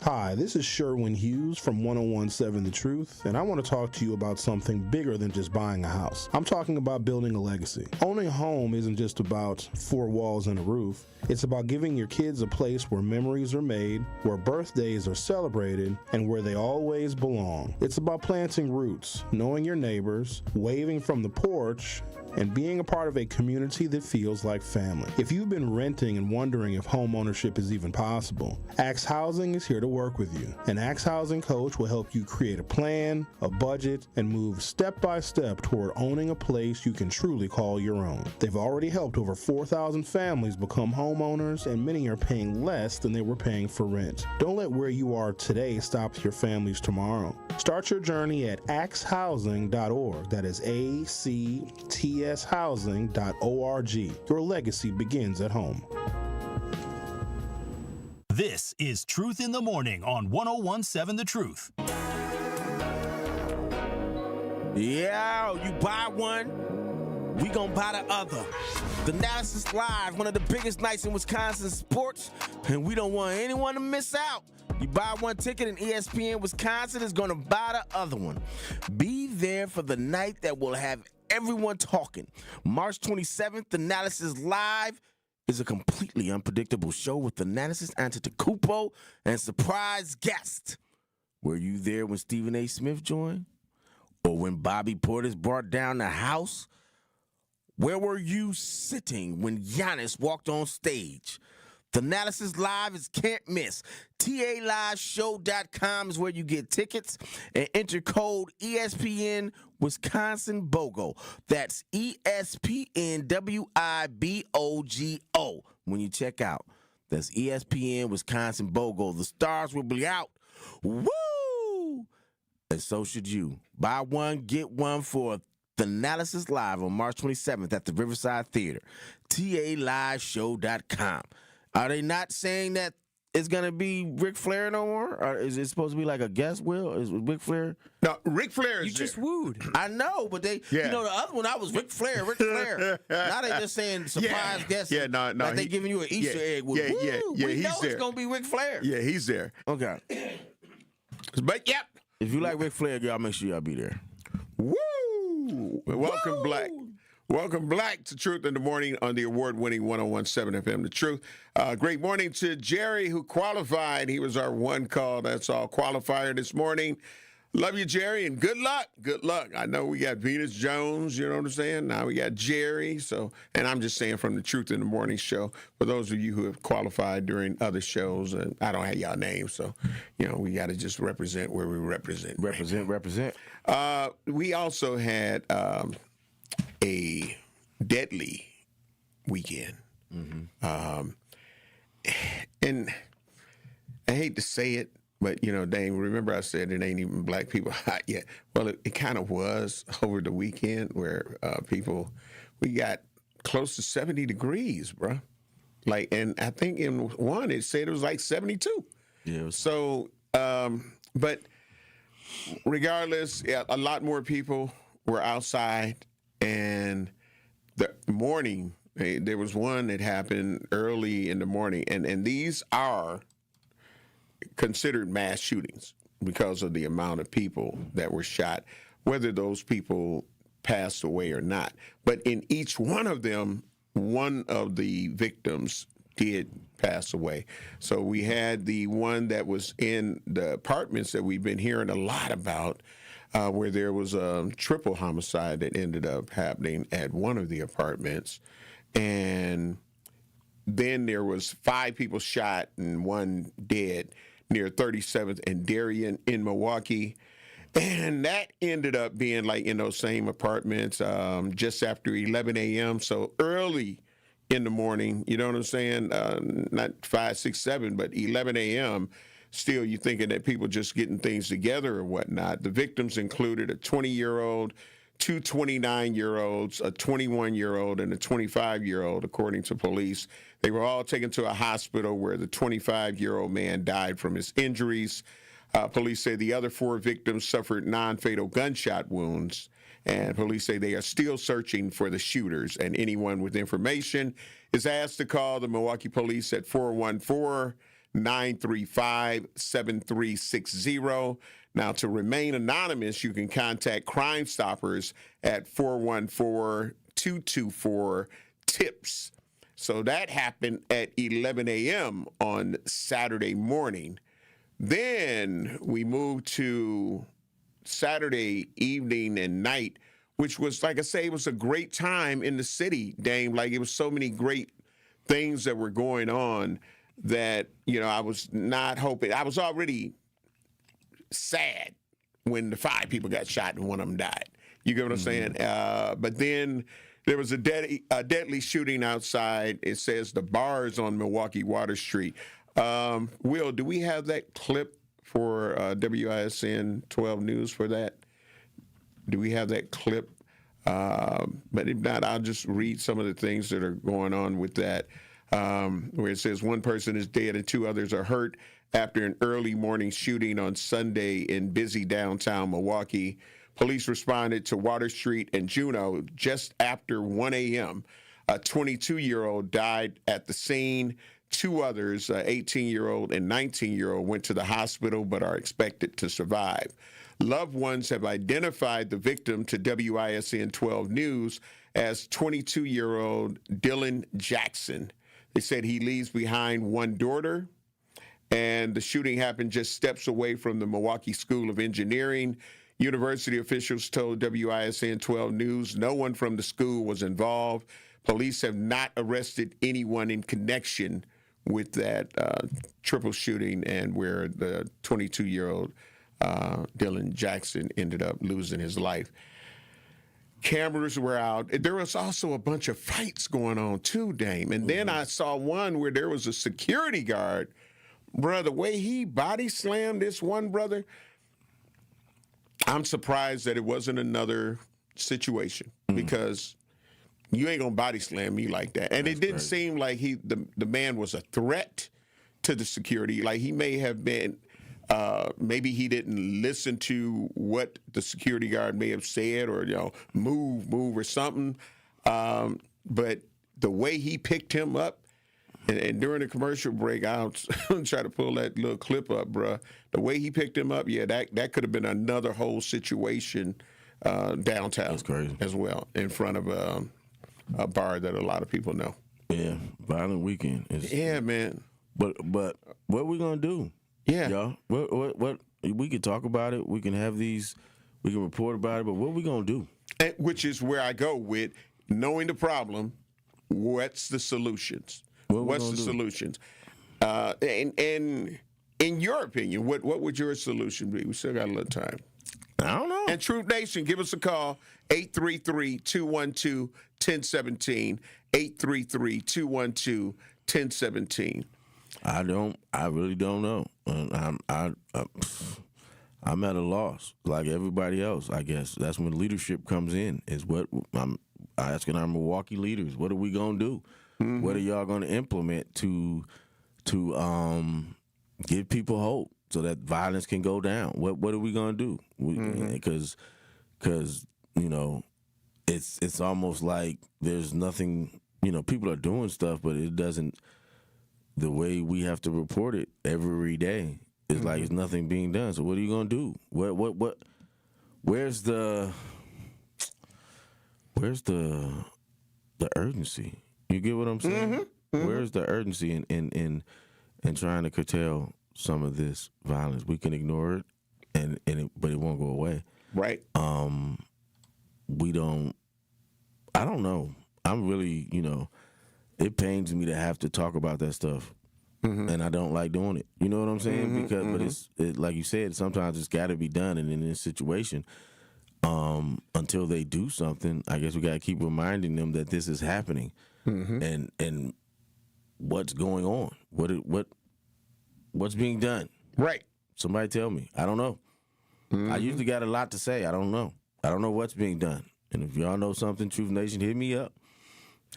Hi, this is Sherwin Hughes from 1017 The Truth, and I want to talk to you about something bigger than just buying a house. I'm talking about building a legacy. Owning a home isn't just about four walls and a roof. It's about giving your kids a place where memories are made, where birthdays are celebrated, and where they always belong. It's about planting roots, knowing your neighbors, waving from the porch, and being a part of a community that feels like family. If you've been renting and wondering if home ownership is even possible, Axe Housing is here to work with you. An Axe Housing coach will help you create a plan, a budget, and move step by step toward owning a place you can truly call your own. They've already helped over 4,000 families become homeowners, and many are paying less than they were paying for rent. Don't let where you are today stop your family's tomorrow. Start your journey at axehousing.org. That is ACTShousing.org. Your legacy begins at home. This is Truth in the Morning on 1017 The Truth. Yeah, you buy one, we gonna buy the other. The Analysis Live, one of the biggest nights in Wisconsin sports, and we don't want anyone to miss out. You buy one ticket and ESPN Wisconsin is gonna buy the other one. Be there for the night that will have everyone talking. March 27th, Analysis Live is a completely unpredictable show with Analysis Antetokounmpo and surprise guest. Were you there when Stephen A. Smith joined? Or when Bobby Portis brought down the house? Where were you sitting when Giannis walked on stage? The Analysis Live is can't miss. TALiveshow.com is where you get tickets and enter code ESPN Wisconsin BOGO. That's ESPN WIBOGO when you check out. That's ESPN Wisconsin BOGO. The stars will be out. Woo! And so should you. Buy one, get one for The Analysis Live on March 27th at the Riverside Theater. TALiveshow.com. Are they not saying that it's going to be Ric Flair no more? Or is it supposed to be like a guest, Will? Is Ric Flair? No, Ric Flair is You just wooed. I know, but they, you know, the other one, I was Ric Flair. Now they just saying surprise guest. Yeah, no. Like they giving you an Easter egg. With, we he's know there. it's going to be Ric Flair. Yeah, he's there. Okay. But, yep. If you like Ric Flair, y'all make sure y'all be there. Woo! Welcome, Black. Welcome, Black, to Truth in the Morning on the award-winning 1017 FM, The Truth. Great morning to Jerry, who qualified. He was our one call, that's all, qualifier this morning. Love you, Jerry, and good luck. Good luck. I know we got Venus Jones, you know what I'm saying? Now we got Jerry. And I'm just saying from the Truth in the Morning show, for those of you who have qualified during other shows, and I don't have y'all names, so, you know, we got to just represent where we represent. Represent. We also had a deadly weekend. Mm-hmm. And I hate to say it, but, you know, dang, remember I said it ain't even black people hot yet. Well, it kind of was over the weekend where we got close to 70 degrees, bro. Like, and I think in one, it said it was like 72. Yeah. So, but regardless, a lot more people were outside. And the morning, there was one that happened early in the morning, and these are considered mass shootings because of the amount of people that were shot, whether those people passed away or not. But in each one of them, one of the victims did pass away. So we had the one that was in the apartments that we've been hearing a lot about, where there was a triple homicide that ended up happening at one of the apartments. And then there was 5 people shot and 1 dead near 37th and Darien in Milwaukee. And that ended up being like in those same apartments just after 11 a.m. So early in the morning, you know what I'm saying? Not 5, 6, 7, but 11 a.m. still you're thinking that people just getting things together or whatnot. The victims included a 20-year-old, two 29-year-olds, a 21-year-old, and a 25-year-old, according to police. They were all taken to a hospital where the 25-year-old man died from his injuries. Police say the other 4 victims suffered non-fatal gunshot wounds, and police say they are still searching for the shooters, and anyone with information is asked to call the Milwaukee police at 414-935-7360. Now, to remain anonymous, you can contact Crime Stoppers at 414-224-TIPS. So that happened at 11 a.m. on Saturday morning. Then we moved to Saturday evening and night, which was, like I say, it was a great time in the city, Dame. Like, it was so many great things that were going on that, you know, I was not hoping. I was already sad when the 5 people got shot and one of them died. You get what I'm saying? But then there was a deadly shooting outside. It says the bars on Milwaukee Water Street. Will, do we have that clip for WISN 12 News for that? Do we have that clip? But if not, I'll just read some of the things that are going on with that, where it says 1 person is dead and 2 others are hurt after an early morning shooting on Sunday in busy downtown Milwaukee. Police responded to Water Street and Juneau just after 1 a.m. A 22-year-old died at the scene. 2 others, 18-year-old and 19-year-old, went to the hospital but are expected to survive. Loved ones have identified the victim to WISN 12 News as 22-year-old Dylan Jackson. They said he leaves behind 1 daughter, and the shooting happened just steps away from the Milwaukee School of Engineering. University officials told WISN 12 News no one from the school was involved. Police have not arrested anyone in connection with that triple shooting and where the 22-year-old Dylan Jackson ended up losing his life. Cameras were out. There was also a bunch of fights going on too, Dame. And then I saw one where there was a security guard. Brother, the way he body slammed this one brother, I'm surprised that it wasn't another situation because you ain't gonna body slam me like that. And it didn't seem like the man was a threat to the security. Like, he may have been, maybe he didn't listen to what the security guard may have said, or, you know, move or something. But the way he picked him up, and during the commercial break, I'll try to pull that little clip up, bruh. The way he picked him up, yeah, that could have been another whole situation downtown. That's crazy. As well, in front of a bar that a lot of people know. Yeah, violent weekend. Yeah, man. But what are we gonna do? Yeah, y'all. What we can talk about it. We can have these. We can report about it. But what are we gonna do? And, which is where I go with knowing the problem. What's the solutions? What's the solutions? And in your opinion, what would your solution be? We still got a little time. I don't know. And Truth Nation, give us a call, 833-212-1017, 833-212-1017. I really don't know. I'm at a loss, like everybody else, I guess. That's when leadership comes in, is what I'm asking our Milwaukee leaders. What are we going to do? Mm-hmm. What are y'all going to implement to give people hope so that violence can go down? What are we going to do? Because you know, it's almost like there's nothing. You know, people are doing stuff, but it doesn't. The way we have to report it every day is like it's nothing being done. So what are you going to do? Where's the urgency? You get what I'm saying? Mm-hmm. Where's the urgency in trying to curtail some of this violence? We can ignore it, but it won't go away. Right. I don't know. I'm really, you know, it pains me to have to talk about that stuff, and I don't like doing it. You know what I'm saying? But it's like you said, sometimes it's got to be done, and in this situation, until they do something, I guess we got to keep reminding them that this is happening, and what's going on, what's being done. Right. Somebody tell me. I don't know. I usually got a lot to say. I don't know. I don't know what's being done. And if y'all know something, Truth Nation, hit me up.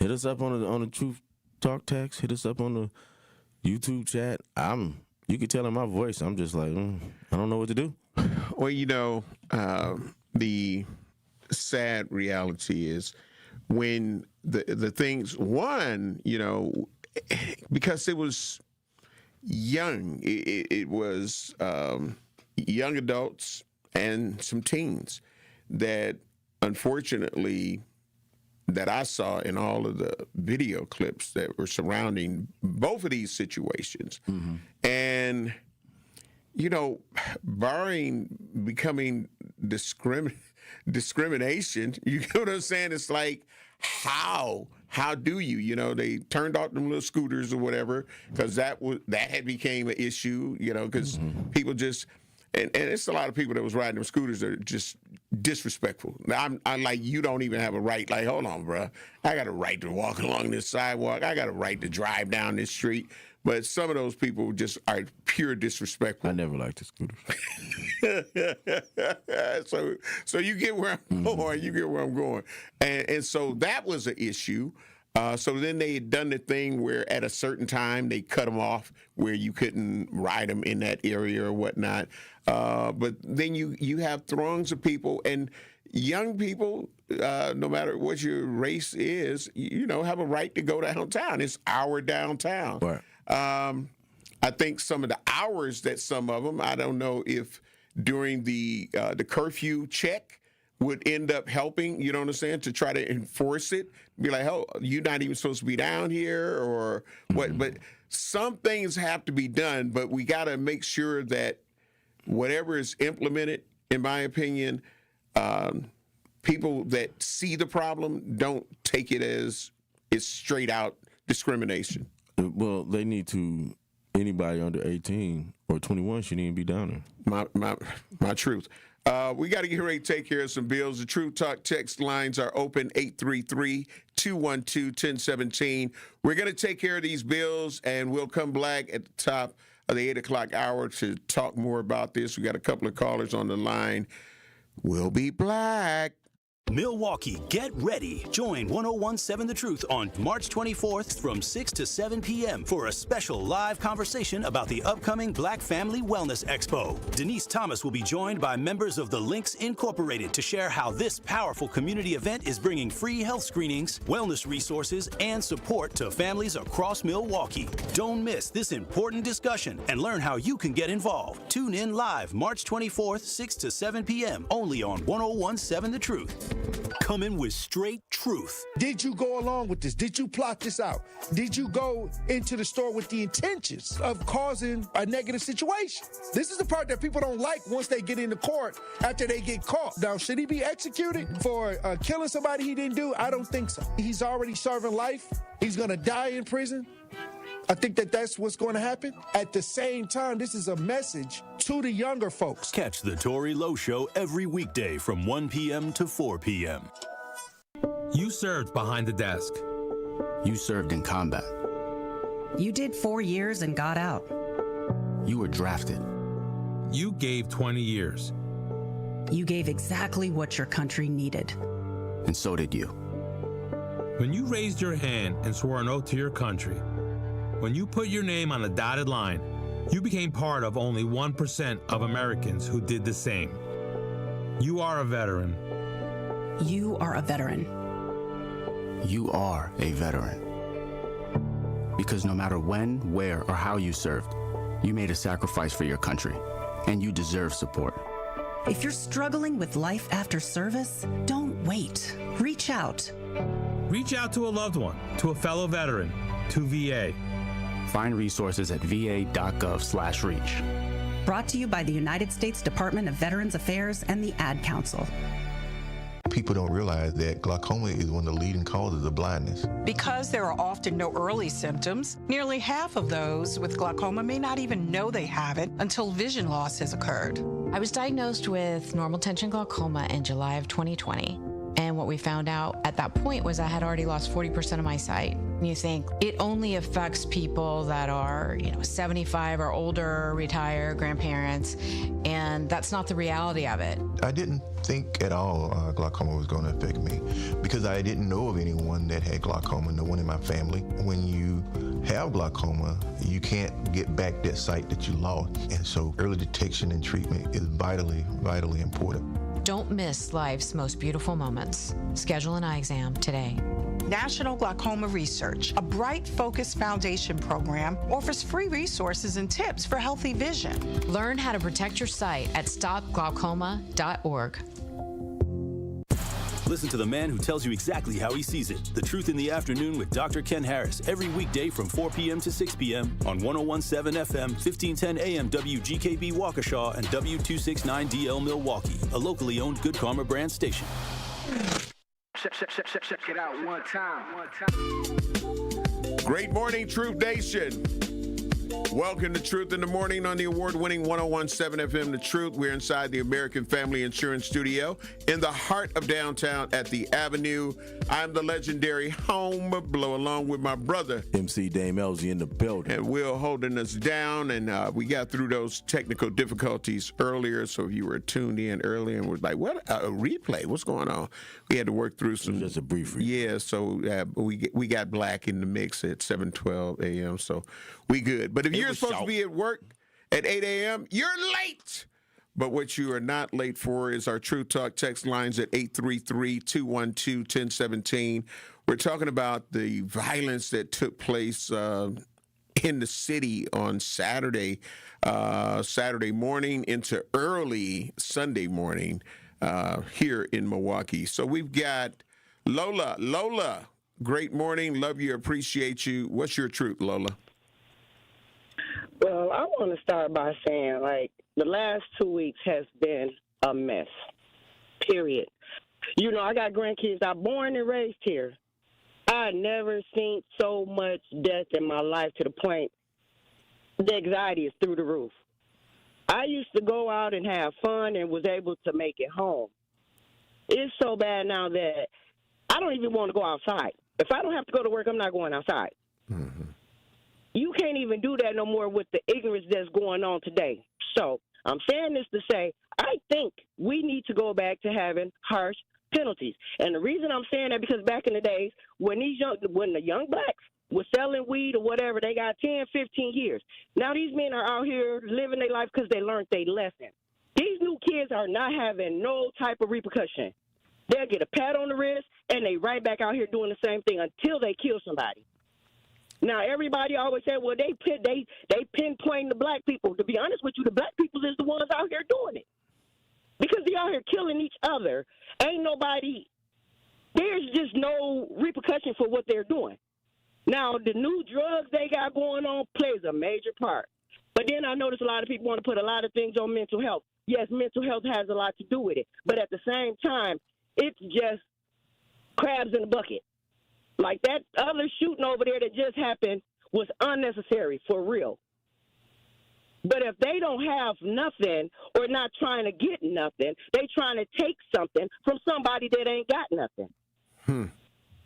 Hit us up on the Truth Talk text. Hit us up on the YouTube chat. You can tell in my voice, I'm just like, I don't know what to do. Well, the sad reality is when the things, because it was young, it was young adults and some teens that unfortunately that I saw in all of the video clips that were surrounding both of these situations. Mm-hmm. And, barring becoming discrimination, you know what I'm saying? It's like, how do you, they turned off them little scooters or whatever, because that had became an issue, because people just, and it's a lot of people that was riding them scooters that are just disrespectful. I'm like, you don't even have a right. Like, hold on, bro. I got a right to walk along this sidewalk. I got a right to drive down this street. But some of those people just are pure disrespectful. I never liked the scooters. So you get where I'm going. You get where I'm going. And so that was an issue. So then they had done the thing where at a certain time they cut them off where you couldn't ride them in that area or whatnot. But then you have throngs of people and young people, no matter what your race is, have a right to go downtown. It's our downtown. Right. I think some of the hours that some of them, I don't know if during the curfew check would end up helping, you know what I'm saying, to try to enforce it. Be like, oh, you're not even supposed to be down here or what. But some things have to be done, but we got to make sure that whatever is implemented, in my opinion, people that see the problem don't take it as it's straight out discrimination. Well, they need to, anybody under 18 or 21 shouldn't even be down there. My truth. We got to get ready to take care of some bills. The Truth Talk text lines are open, 833-212-1017. We're going to take care of these bills, and we'll come back at the top of the 8 o'clock hour to talk more about this. We got a couple of callers on the line. We'll be back. Milwaukee, get ready. Join 1017 The Truth on March 24th from 6 to 7 p.m. for a special live conversation about the upcoming Black Family Wellness Expo. Denise Thomas will be joined by members of the Links Incorporated to share how this powerful community event is bringing free health screenings, wellness resources, and support to families across Milwaukee. Don't miss this important discussion and learn how you can get involved. Tune in live March 24th, 6 to 7 p.m. only on 1017 The Truth. Coming with straight truth. Did you go along with this? Did you plot this out? Did you go into the store with the intentions of causing a negative situation? This is the part that people don't like once they get into court after they get caught. Now, should he be executed for killing somebody he didn't do? I don't think so. He's already serving life. He's going to die in prison. I think that's what's going to happen. At the same time, this is a message to the younger folks. Catch the Tory Lowe Show every weekday from 1 p.m. to 4 p.m. You served behind the desk. You served in combat. You did 4 years and got out. You were drafted. You gave 20 years. You gave exactly what your country needed. And so did you. When you raised your hand and swore an oath to your country, when you put your name on a dotted line, you became part of only 1% of Americans who did the same. You are a veteran. You are a veteran. You are a veteran. Because no matter when, where, or how you served, you made a sacrifice for your country, and you deserve support. If you're struggling with life after service, don't wait. Reach out. Reach out to a loved one, to a fellow veteran, to VA. Find resources at va.gov/reach. Brought to you by the United States Department of Veterans Affairs and the Ad Council. People don't realize that glaucoma is one of the leading causes of blindness. Because there are often no early symptoms, nearly half of those with glaucoma may not even know they have it until vision loss has occurred. I was diagnosed with normal tension glaucoma in July of 2020. And what we found out at that point was I had already lost 40% of my sight. You think it only affects people that are, 75 or older, retired, grandparents, and that's not the reality of it. I didn't think at all glaucoma was going to affect me because I didn't know of anyone that had glaucoma, no one in my family. When you have glaucoma, you can't get back that sight that you lost. And so early detection and treatment is vitally, vitally important. Don't miss life's most beautiful moments. Schedule an eye exam today. National Glaucoma Research, a Bright Focus Foundation program, offers free resources and tips for healthy vision. Learn how to protect your sight at stopglaucoma.org. Listen to the man who tells you exactly how he sees it. The Truth in the Afternoon with Dr. Ken Harris every weekday from 4 p.m. to 6 p.m. on 101.7 FM, 1510 AM WGKB Waukesha and W269DL Milwaukee, a locally owned Good Karma brand station. Check it out one time. Great morning, Truth Nation. Welcome to Truth in the Morning on the award-winning 101.7 FM The Truth. We're inside the American Family Insurance Studio in the heart of downtown at the Avenue. I'm the legendary Home Blow along with my brother, MC Dame Elzy in the building. And Will holding us down. And we got through those technical difficulties earlier. So if you were tuned in earlier and was like, what, a replay? What's going on? We had to work through some. Just a brief replay. Yeah, so we got Black in the mix at 7:12 a.m. So we good. But if you're supposed to be at work at 8 a.m., you're late. But what you are not late for is our True Talk text lines at 833-212-1017. We're talking about the violence that took place in the city on Saturday morning into early Sunday morning here in Milwaukee. So we've got Lola. Lola, great morning. Love you, appreciate you. What's your truth, Lola? Well, I want to start by saying, the last 2 weeks has been a mess, period. I got grandkids. I'm born and raised here. I never seen so much death in my life to the point the anxiety is through the roof. I used to go out and have fun and was able to make it home. It's so bad now that I don't even want to go outside. If I don't have to go to work, I'm not going outside. Mm-hmm. You can't even do that no more with the ignorance that's going on today. So I'm saying this to say, I think we need to go back to having harsh penalties. And the reason I'm saying that because back in the days when the young blacks were selling weed or whatever, they got 10, 15 years. Now these men are out here living their life because they learned their lesson. These new kids are not having no type of repercussion. They'll get a pat on the wrist and they right back out here doing the same thing until they kill somebody. Now, everybody always said, well, they pinpoint the black people. To be honest with you, the black people is the ones out here doing it. Because they out here killing each other. There's just no repercussion for what they're doing. Now, the new drugs they got going on plays a major part. But then I notice a lot of people want to put a lot of things on mental health. Yes, mental health has a lot to do with it. But at the same time, it's just crabs in a bucket. Like that other shooting over there that just happened was unnecessary, for real. But if they don't have nothing or not trying to get nothing, they trying to take something from somebody that ain't got nothing.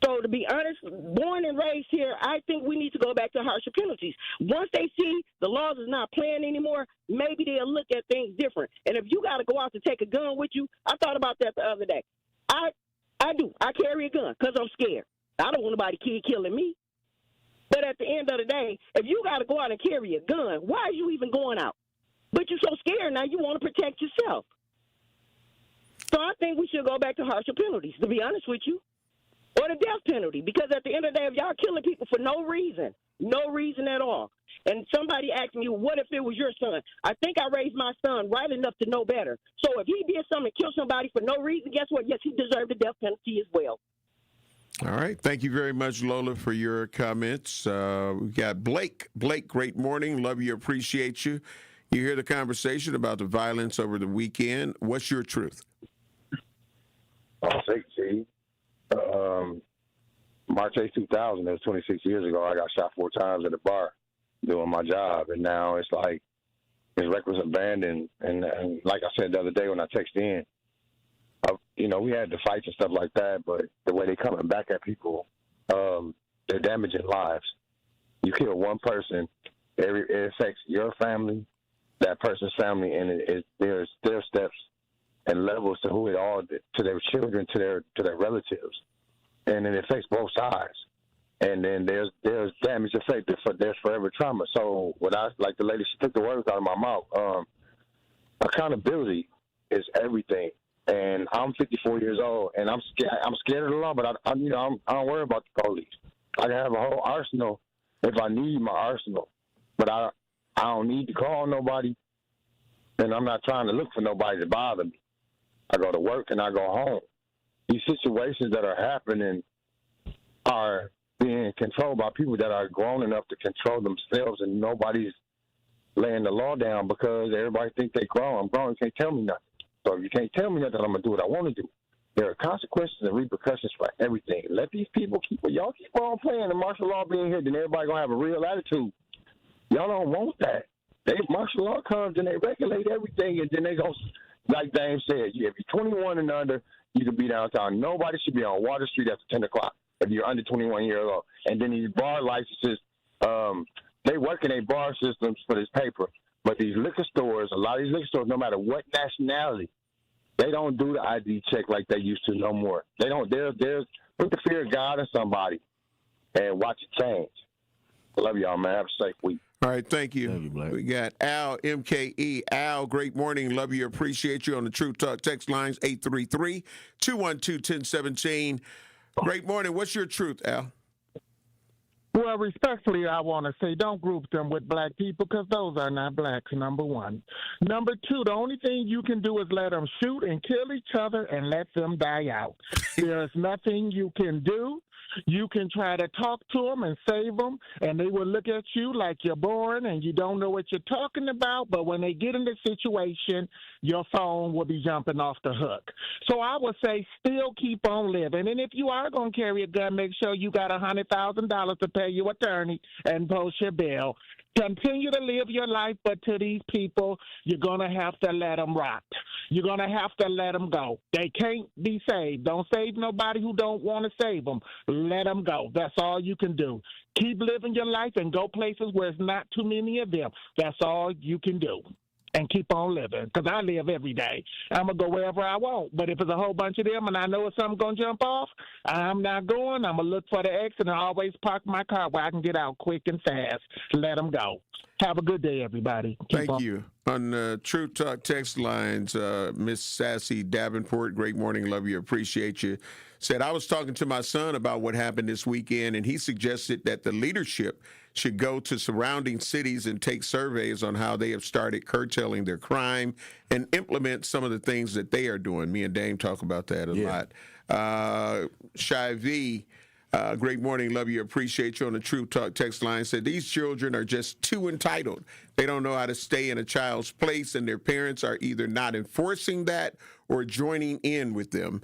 So to be honest, born and raised here, I think we need to go back to harsher penalties. Once they see the laws is not playing anymore, maybe they'll look at things different. And if you got to go out to take a gun with you, I thought about that the other day. I do. I carry a gun because I'm scared. I don't want nobody killing me. But at the end of the day, if you got to go out and carry a gun, why are you even going out? But you're so scared now you want to protect yourself. So I think we should go back to harsher penalties, to be honest with you, or the death penalty. Because at the end of the day, if y'all killing people for no reason at all, and somebody asked me, what if it was your son? I think I raised my son right enough to know better. So if he did something to kill somebody for no reason, guess what? Yes, he deserved the death penalty as well. All right. Thank you very much, Lola, for your comments. We've got Blake. Blake, great morning. Love you. Appreciate you. You hear the conversation about the violence over the weekend. What's your truth? I'll say, G. March 8, 2000, that was 26 years ago, I got shot 4 times at a bar doing my job. And now it's like, it's reckless abandon. And like I said the other day when I texted in, we had the fights and stuff like that, but the way they coming back at people, they're damaging lives. You kill one person, it affects your family, that person's family, and there's steps and levels to who it all, to their children, to their relatives, and it affects both sides. And then there's damage affected, there's forever trauma. So what I like, the lady, she took the words out of my mouth. Accountability is everything. And I'm 54 years old, and I'm scared of the law, but I don't worry about the police. I can have a whole arsenal if I need my arsenal, but I don't need to call nobody, and I'm not trying to look for nobody to bother me. I go to work and I go home. These situations that are happening are being controlled by people that are grown enough to control themselves, and nobody's laying the law down because everybody thinks they grown. I'm grown. You can't tell me nothing. So if you can't tell me nothing, I'm going to do what I want to do. There are consequences and repercussions for everything. Let these people y'all keep on playing the martial law being here, then everybody going to have a real attitude. Y'all don't want that. Martial law comes and they regulate everything, and then they go, like Dame said, if you're 21 and under, you can be downtown. Nobody should be on Water Street after 10 o'clock if you're under 21 years old. And then these bar licenses, they work in their bar systems for this paper. But these liquor stores, a lot of these liquor stores, no matter what nationality, they don't do the ID check like they used to no more. They don't. There's put the fear of God in somebody and watch it change. Love y'all, man. Have a safe week. All right, thank you. Thank you, Black. We got Al, MKE. Al, great morning. Love you, appreciate you on the True Talk text lines, 833-212-1017. Great morning. What's your truth, Al? Well, respectfully, I want to say don't group them with black people because those are not blacks, number one. Number two, the only thing you can do is let them shoot and kill each other and let them die out. There's nothing you can do. You can try to talk to them and save them, and they will look at you like you're boring and you don't know what you're talking about, but when they get in the situation, your phone will be jumping off the hook. So I would say still keep on living, and if you are going to carry a gun, make sure you got $100,000 to pay your attorney and post your bill. Continue to live your life, but to these people, you're going to have to let them rot. You're going to have to let them go. They can't be saved. Don't save nobody who don't want to save them. Let them go. That's all you can do. Keep living your life and go places where it's not too many of them. That's all you can do. And keep on living, because I live every day. I'm going to go wherever I want. But if it's a whole bunch of them and I know it's something going to jump off, I'm not going. I'm going to look for the exit and always park my car where I can get out quick and fast. Let them go. Have a good day, everybody. Thank you. On the True Talk text lines, Miss Sassy Davenport, great morning, love you, appreciate you, said, I was talking to my son about what happened this weekend, and he suggested that the leadership should go to surrounding cities and take surveys on how they have started curtailing their crime and implement some of the things that they are doing. Me and Dame talk about that a lot. Shy V, great morning, love you, appreciate you on the True Talk text line, said these children are just too entitled. They don't know how to stay in a child's place, and their parents are either not enforcing that or joining in with them.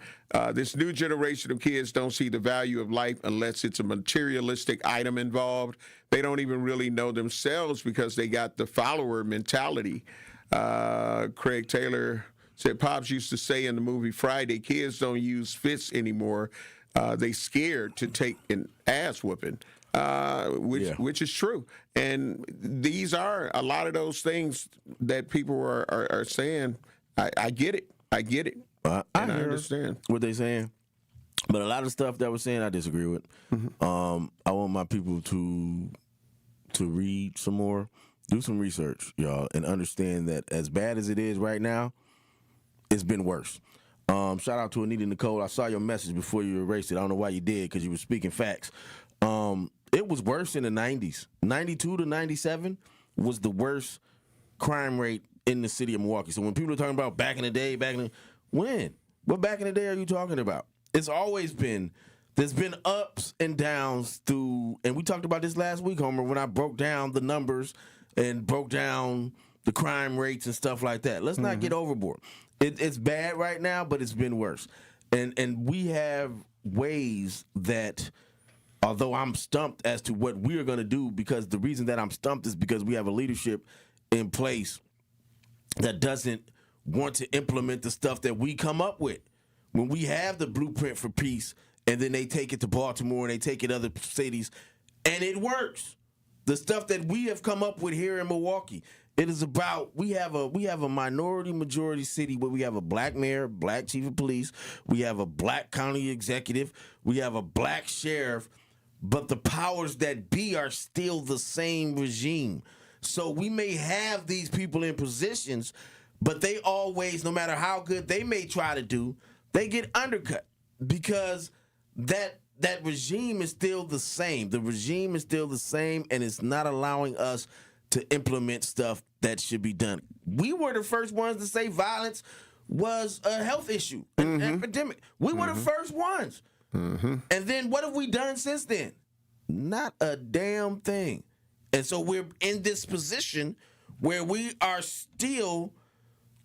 This new generation of kids don't see the value of life unless it's a materialistic item involved. They don't even really know themselves because they got the follower mentality. Craig Taylor said, Pops used to say in the movie Friday, kids don't use fists anymore. They scared to take an ass whooping, which is true. And these are a lot of those things that people are saying. I get it. I get it. I understand what they're saying. But a lot of stuff that we're saying, I disagree with. I want my people to read some more, do some research, y'all, and understand that as bad as it is right now, it's been worse. Shout out to Anita Nicole. I saw your message before you erased it. I don't know why you did, because you were speaking facts. It was worse in the 90s. 92 to 97 was the worst crime rate in the city of Milwaukee. So when people are talking about back in the day, when? What back in the day are you talking about? It's always been, there's been ups and downs through, and we talked about this last week, Homer, when I broke down the numbers and broke down the crime rates and stuff like that. Let's not get overboard. It's bad right now, but it's been worse. And we have ways that, although I'm stumped as to what we are going to do, because the reason that I'm stumped is because we have a leadership in place that doesn't want to implement the stuff that we come up with. When we have the blueprint for peace and then they take it to Baltimore and they take it to other cities, and it works. The stuff that we have come up with here in Milwaukee, it is about we have a minority majority city where we have a black mayor, black chief of police, we have a black county executive, we have a black sheriff, but the powers that be are still the same regime. So we may have these people in positions, but they always, no matter how good they may try to do, they get undercut because that regime is still the same. The regime is still the same, and it's not allowing us to implement stuff that should be done. We were the first ones to say violence was a health issue, an epidemic. We were the first ones. And then what have we done since then? Not a damn thing. And so we're in this position where we are still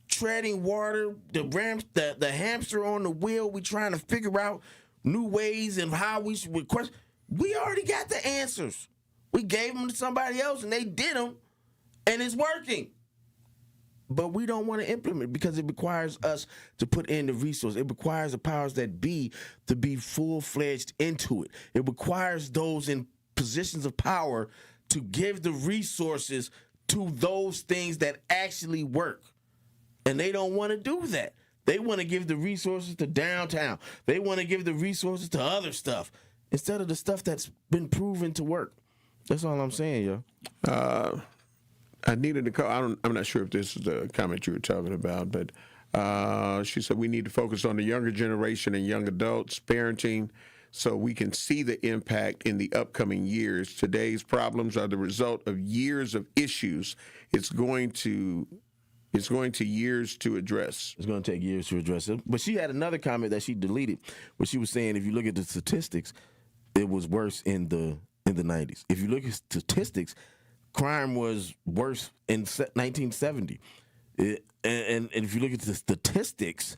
treading water, the hamster on the wheel. We're trying to figure out new ways and how we should request. We already got the answers. We gave them to somebody else, and they did them, and it's working. But we don't want to implement it because it requires us to put in the resources. It requires the powers that be to be full-fledged into it. It requires those in positions of power to give the resources to those things that actually work. And they don't want to do that. They want to give the resources to downtown. They want to give the resources to other stuff instead of the stuff that's been proven to work. That's all I'm saying, yo. I needed to call. I'm not sure if this is the comment you were talking about, but she said we need to focus on the younger generation and young adults, parenting, so we can see the impact in the upcoming years. Today's problems are the result of years of issues. It's going to years to address. It's going to take years to address it. But she had another comment that she deleted, where she was saying if you look at the statistics, it was worse in the 90s. If you look at statistics, crime was worse in 1970. And if you look at the statistics,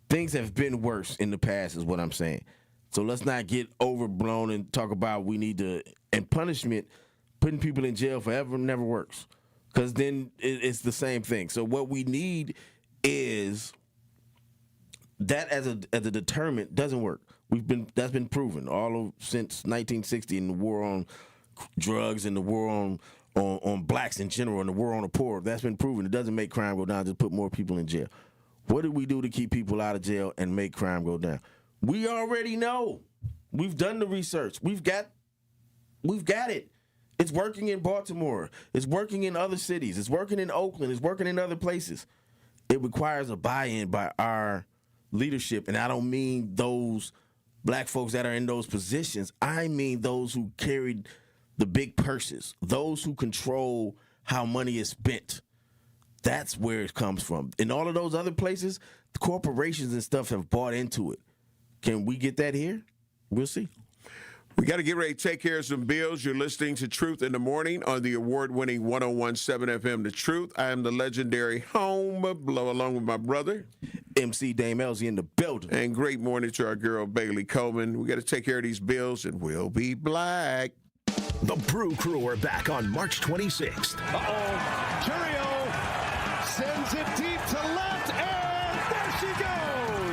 things have been worse in the past is what I'm saying. So let's not get overblown and talk about we need to, and punishment, putting people in jail forever never works. Because then it's the same thing. So what we need is that as a deterrent doesn't work. That's been proven since 1960 in the war on drugs and the war on blacks in general and the war on the poor. That's been proven. It doesn't make crime go down. Just put more people in jail. What do we do to keep people out of jail and make crime go down? We already know. We've done the research. We've got it. It's working in Baltimore. It's working in other cities. It's working in Oakland. It's working in other places. It requires a buy-in by our leadership, and I don't mean those black folks that are in those positions. I mean those who carried the big purses, those who control how money is spent. That's where it comes from. In all of those other places, the corporations and stuff have bought into it. Can we get that here? We'll see. We got to get ready to take care of some bills. You're listening to Truth in the Morning on the award-winning 101.7 FM The Truth. I am the legendary Home Blow, along with my brother, MC Dame Elsie in the building. And great morning to our girl, Bailey Coleman. We got to take care of these bills, and we'll be black. The Brew Crew are back on March 26th. Uh-oh. Curio sends it deep to left, and there she goes.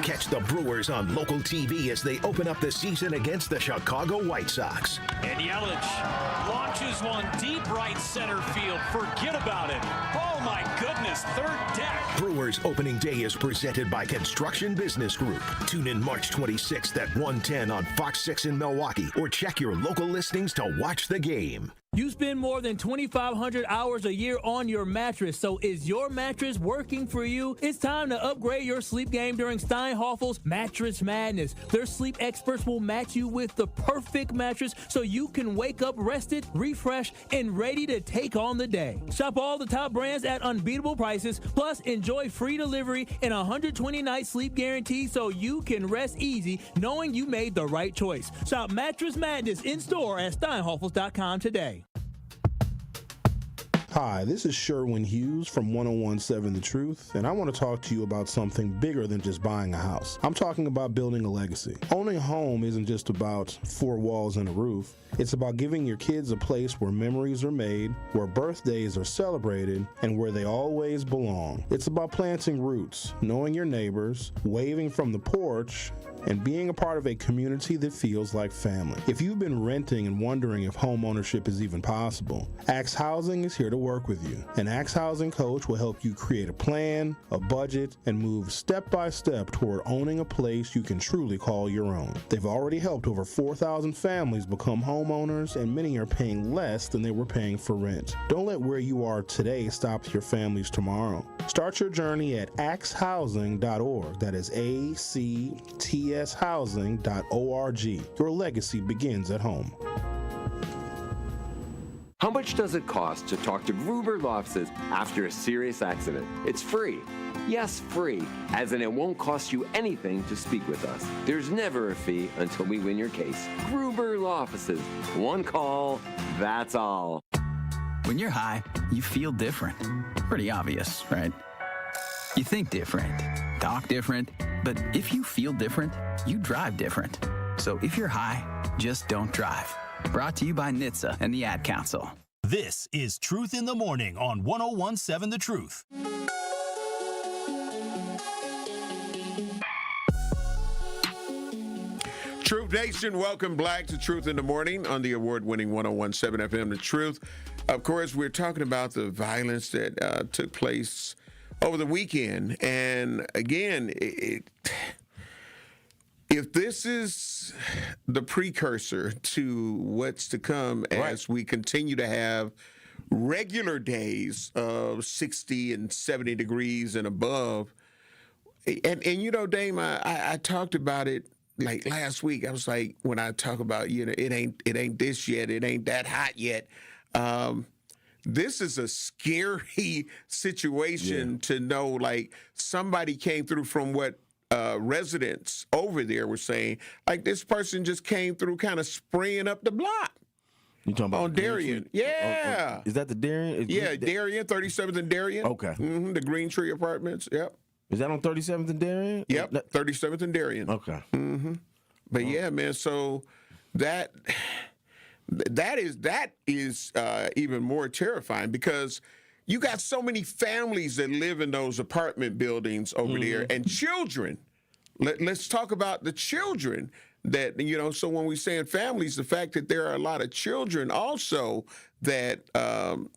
Catch the Brewers on local TV as they open up the season against the Chicago White Sox. And Yelich launches one deep right center field. Forget about it. Oh, my goodness. Third deck. Brewers opening day is presented by Construction Business Group. Tune in March 26th at 1:10 on Fox 6 in Milwaukee, or check your local listings to watch the game. You spend more than 2,500 hours a year on your mattress, so is your mattress working for you? It's time to upgrade your sleep game during Steinhoffel's Mattress Madness. Their sleep experts will match you with the perfect mattress so you can wake up rested, refreshed, and ready to take on the day. Shop all the top brands at unbeatable prices, plus enjoy free delivery and a 120-night sleep guarantee so you can rest easy knowing you made the right choice. Shop Mattress Madness in store at steinhoffels.com today. Hi, this is Sherwin Hughes from 1017 The Truth, and I want to talk to you about something bigger than just buying a house. I'm talking about building a legacy. Owning a home isn't just about four walls and a roof. It's about giving your kids a place where memories are made, where birthdays are celebrated, and where they always belong. It's about planting roots, knowing your neighbors, waving from the porch, and being a part of a community that feels like family. If you've been renting and wondering if home ownership is even possible, Axe Housing is here to work with you. An Axe Housing coach will help you create a plan, a budget, and move step by step toward owning a place you can truly call your own. They've already helped over 4,000 families become homeowners, and many are paying less than they were paying for rent. Don't let where you are today stop your families tomorrow. Start your journey at axehousing.org. That is ACTShousing.org. Your legacy begins at home. How much does it cost to talk to Gruber Law Offices after a serious accident? It's free. Yes, free, as in it won't cost you anything to speak with us. There's never a fee until we win your case. Gruber Law Offices. One call, that's all. When you're high, you feel different. Pretty obvious, right? You think different, talk different, but if you feel different, you drive different. So if you're high, just don't drive. Brought to you by NHTSA and the Ad Council. This is Truth in the Morning on 1017 The Truth. Truth Nation, welcome back to Truth in the Morning on the award-winning 1017 FM The Truth. Of course, we're talking about the violence that took place over the weekend. And again, if this is the precursor to what's to come as we continue to have regular days of 60 and 70 degrees and above, and you know, Dame, I talked about it like last week. I was like, when I talk about, you know, it ain't this yet, it ain't that hot yet. This is a scary situation to know, like, somebody came through from what residents over there were saying. Like, this person just came through kind of spraying up the block. You talking about on Darien? Yeah. Is that the Darien? Darien, 37th and Darien. Okay. The Green Tree Apartments. Yep. Is that on 37th and Darien? Yep. 37th and Darien. Okay. But yeah, man. So that is even more terrifying because you got so many families that live in those apartment buildings over there and children. Let's talk about the children that, you know, so when we say in families, the fact that there are a lot of children also that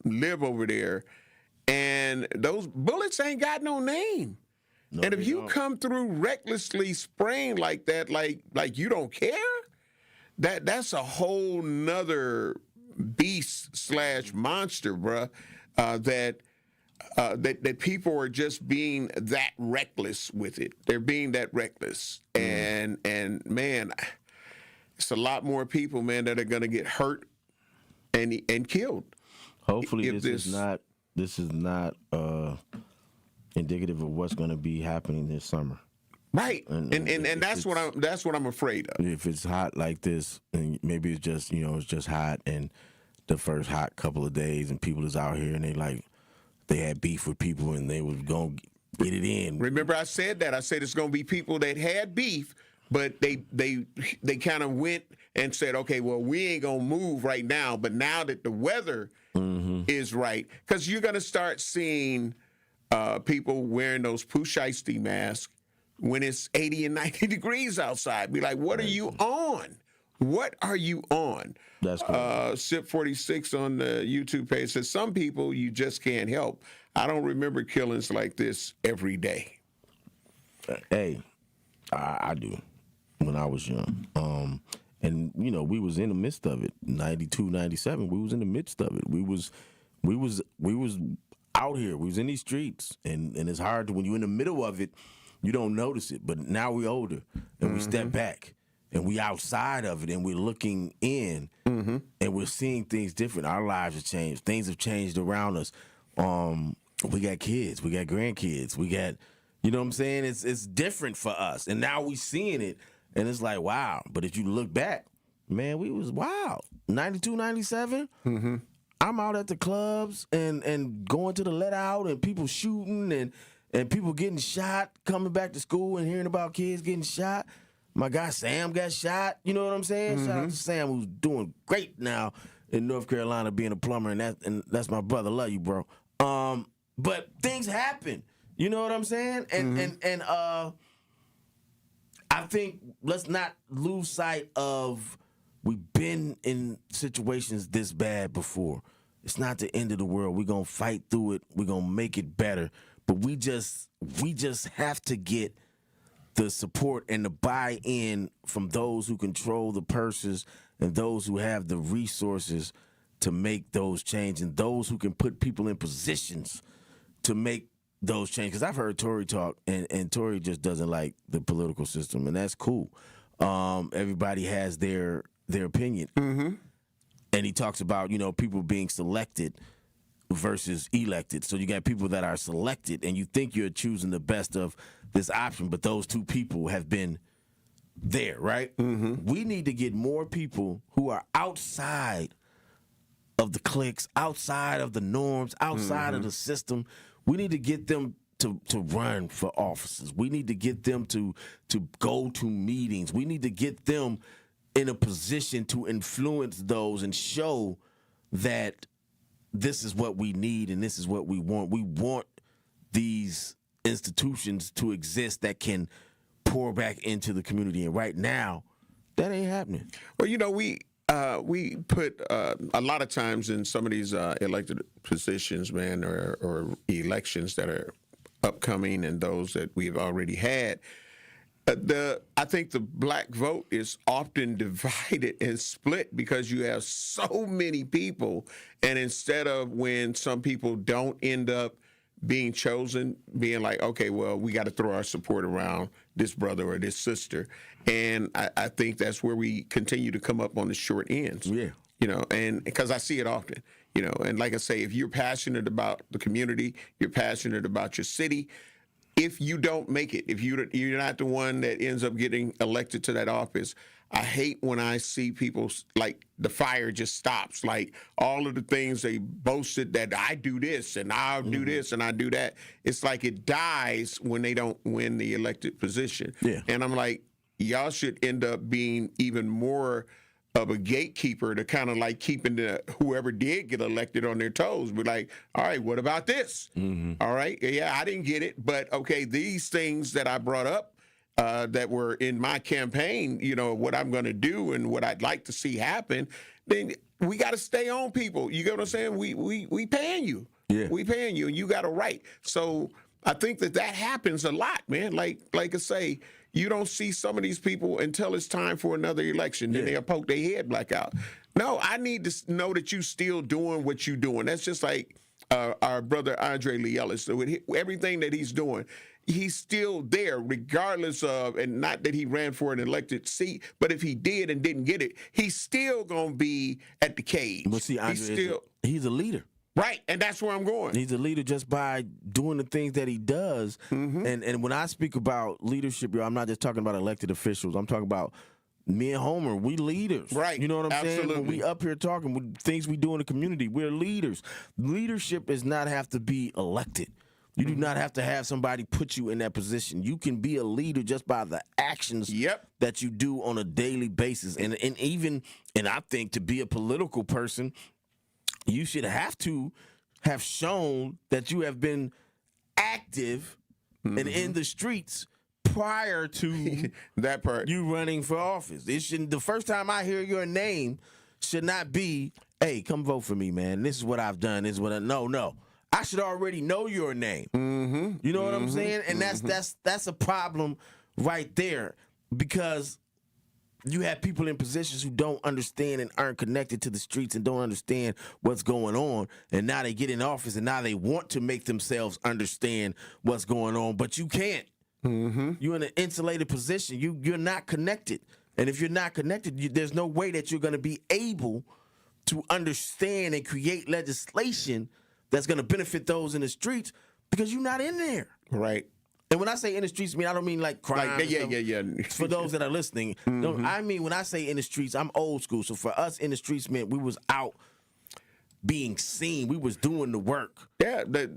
live over there, and those bullets ain't got no name. No, and if you come through recklessly spraying like that, like you don't care, that's a whole nother beast / monster, bruh, that people are just being that reckless with it. They're being that reckless. And man, it's a lot more people, man, that are going to get hurt and killed. Hopefully this is not indicative of what's going to be happening this summer. Right. And that's what I'm afraid of. If it's hot like this, and maybe it's just, you know, it's just hot and the first hot couple of days and people is out here and they had beef with people and they was going to get it in. Remember I said that. I said it's going to be people that had beef, but they kind of went and said, okay, well, we ain't going to move right now. But now that the weather is right, because you're going to start seeing people wearing those Pusheisty masks when it's 80 and 90 degrees outside. Be like, what are you on? What are you on? That's cool. SIP46 on the YouTube page says, some people you just can't help. I don't remember killings like this every day. Hey, I do when I was young. And, you know, we was in the midst of it. 92, 97, we was in the midst of it. We was out here. We was in these streets. And it's hard to, when you're in the middle of it, you don't notice it. But now we're older and we step back. And we outside of it, and we're looking in, and we're seeing things different. Our lives have changed. Things have changed around us. We got kids. We got grandkids. We got, you know what I'm saying? It's different for us. And now we're seeing it, and it's like, wow. But if you look back, man, we was wild. 92, 97, I'm out at the clubs and going to the let out and people shooting and people getting shot, coming back to school and hearing about kids getting shot. My guy Sam got shot. You know what I'm saying? Shout out to Sam, who's doing great now in North Carolina being a plumber, and that's my brother. Love you, bro. But things happen. You know what I'm saying? And I think let's not lose sight of we've been in situations this bad before. It's not the end of the world. We're gonna fight through it. We're gonna make it better. But we just have to get the support and the buy-in from those who control the purses and those who have the resources to make those changes and those who can put people in positions to make those changes. Because I've heard Tory talk, and Tory just doesn't like the political system, and that's cool. Everybody has their opinion. And he talks about, people being selected versus elected. So you got people that are selected, and you think you're choosing the best of this option, but those two people have been there, right? We need to get more people who are outside of the cliques, outside of the norms, outside of the system. We need to get them to run for offices. We need to get them to go to meetings. We need to get them in a position to influence those and show that this is what we need and this is what we want. We want these institutions to exist that can pour back into the community. And right now, that ain't happening. Well, we put a lot of times in some of these elected positions, man, or elections that are upcoming and those that we've already had. I think the black vote is often divided and split because you have so many people, and instead of when some people don't end up being chosen, being like, okay, well, we got to throw our support around this brother or this sister, and I think that's where we continue to come up on the short ends. Yeah, and because I see it often, and like I say, if you're passionate about the community, you're passionate about your city. If you don't make it, if you're not the one that ends up getting elected to that office, I hate when I see people like the fire just stops. Like all of the things they boasted that I do this and I'll do this and I do that. It's like it dies when they don't win the elected position. Yeah. And I'm like, y'all should end up being even more of a gatekeeper to kind of like keeping whoever did get elected on their toes. Be like, all right, what about this? All right, yeah, I didn't get it, but okay, these things that I brought up that were in my campaign, what I'm going to do and what I'd like to see happen, then we got to stay on people. You get what I'm saying? We paying you. Yeah. We paying you, and you got a right. So I think that happens a lot, man. Like I say, you don't see some of these people until it's time for another election. Then they'll poke their head black out. No, I need to know that you still doing what you doing. That's just like our brother Andre Lee Ellis. So with everything that he's doing, he's still there regardless of, and not that he ran for an elected seat, but if he did and didn't get it, he's still going to be at the cage. But see, Andre, he's a leader. Right, and that's where I'm going. He's a leader just by doing the things that he does. And when I speak about leadership, I'm not just talking about elected officials. I'm talking about me and Homer. We leaders. Right. You know what I'm Absolutely. saying? When we up here talking with things we do in the community, we're leaders. Leadership does not have to be elected. You do not have to have somebody put you in that position. You can be a leader just by the actions that you do on a daily basis. And I think to be a political person, you should have to have shown that you have been active and in the streets prior to that part. You running for office. It shouldn't. The first time I hear your name should not be, "Hey, come vote for me, man. This is what I've done. This is what I." No. I should already know your name. You know what I'm saying? And that's a problem right there, because you have people in positions who don't understand and aren't connected to the streets and don't understand what's going on. And now they get in office and now they want to make themselves understand what's going on, but you can't. You're in an insulated position. You're not connected. And if you're not connected, there's no way that you're going to be able to understand and create legislation that's going to benefit those in the streets because you're not in there. Right. And when I say in the streets, I don't mean like crime. Yeah. For those that are listening, I mean when I say in the streets, I'm old school. So for us in the streets, man, we was out being seen. We was doing the work. Yeah, the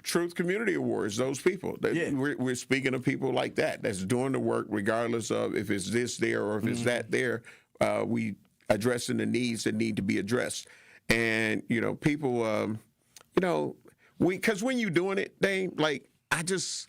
Truth Community Awards, those people. We're speaking of people like that, that's doing the work regardless of if it's this there or if it's that there. We addressing the needs that need to be addressed. And, people, because when you're doing it, I just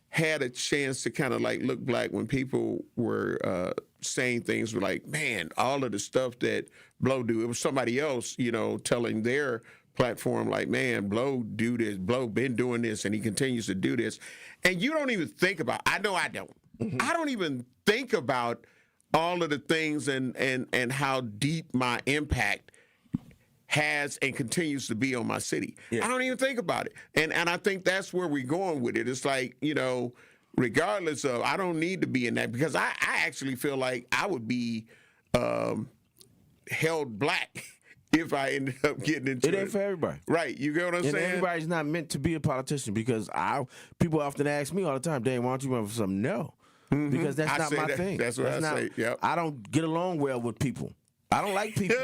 had a chance to kind of like look back when people were saying things like, man, all of the stuff that Blow do, it was somebody else, telling their platform like, man, Blow do this, Blow been doing this, and he continues to do this. And you don't even think about, I know I don't. I don't even think about all of the things and how deep my impact has and continues to be on my city. Yeah. I don't even think about it. And I think that's where we're going with it. It's like, regardless of, I don't need to be in that, because I actually feel like I would be held black if I ended up getting into it. It ain't for everybody. Right. You get what I'm saying? Everybody's not meant to be a politician, because people often ask me all the time, Dave, why don't you run for something? No. Because that's not my thing. That's what I say. Yep. I don't get along well with people. I don't like people.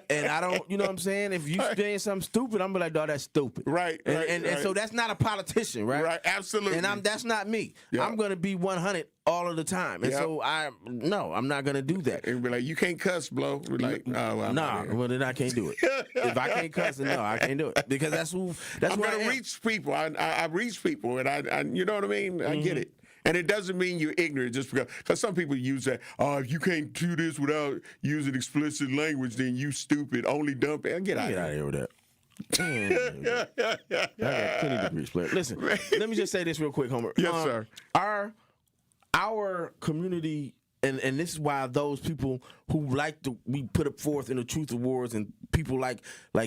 And I don't, you know what I'm saying? If you saying something stupid, I'm like, dog, that's stupid. Right. And so that's not a politician, right? Right, absolutely. And that's not me. Yep. I'm going to be 100 all of the time. And so I'm not going to do that. And be like, you can't cuss, Blow. We're like, oh, well, well, then I can't do it. If I can't cuss, then no, I can't do it. Because that's I'm going to reach people. I reach people, and I you know what I mean? I get it. And it doesn't mean you're ignorant just because some people use that, if you can't do this without using explicit language, then you stupid, only dumb. Get out of here with that. I got 20 degrees split. Listen, let me just say this real quick, Homer. Yes, sir. Our community, and this is why those people who we put up forth in the Truth Awards, and people like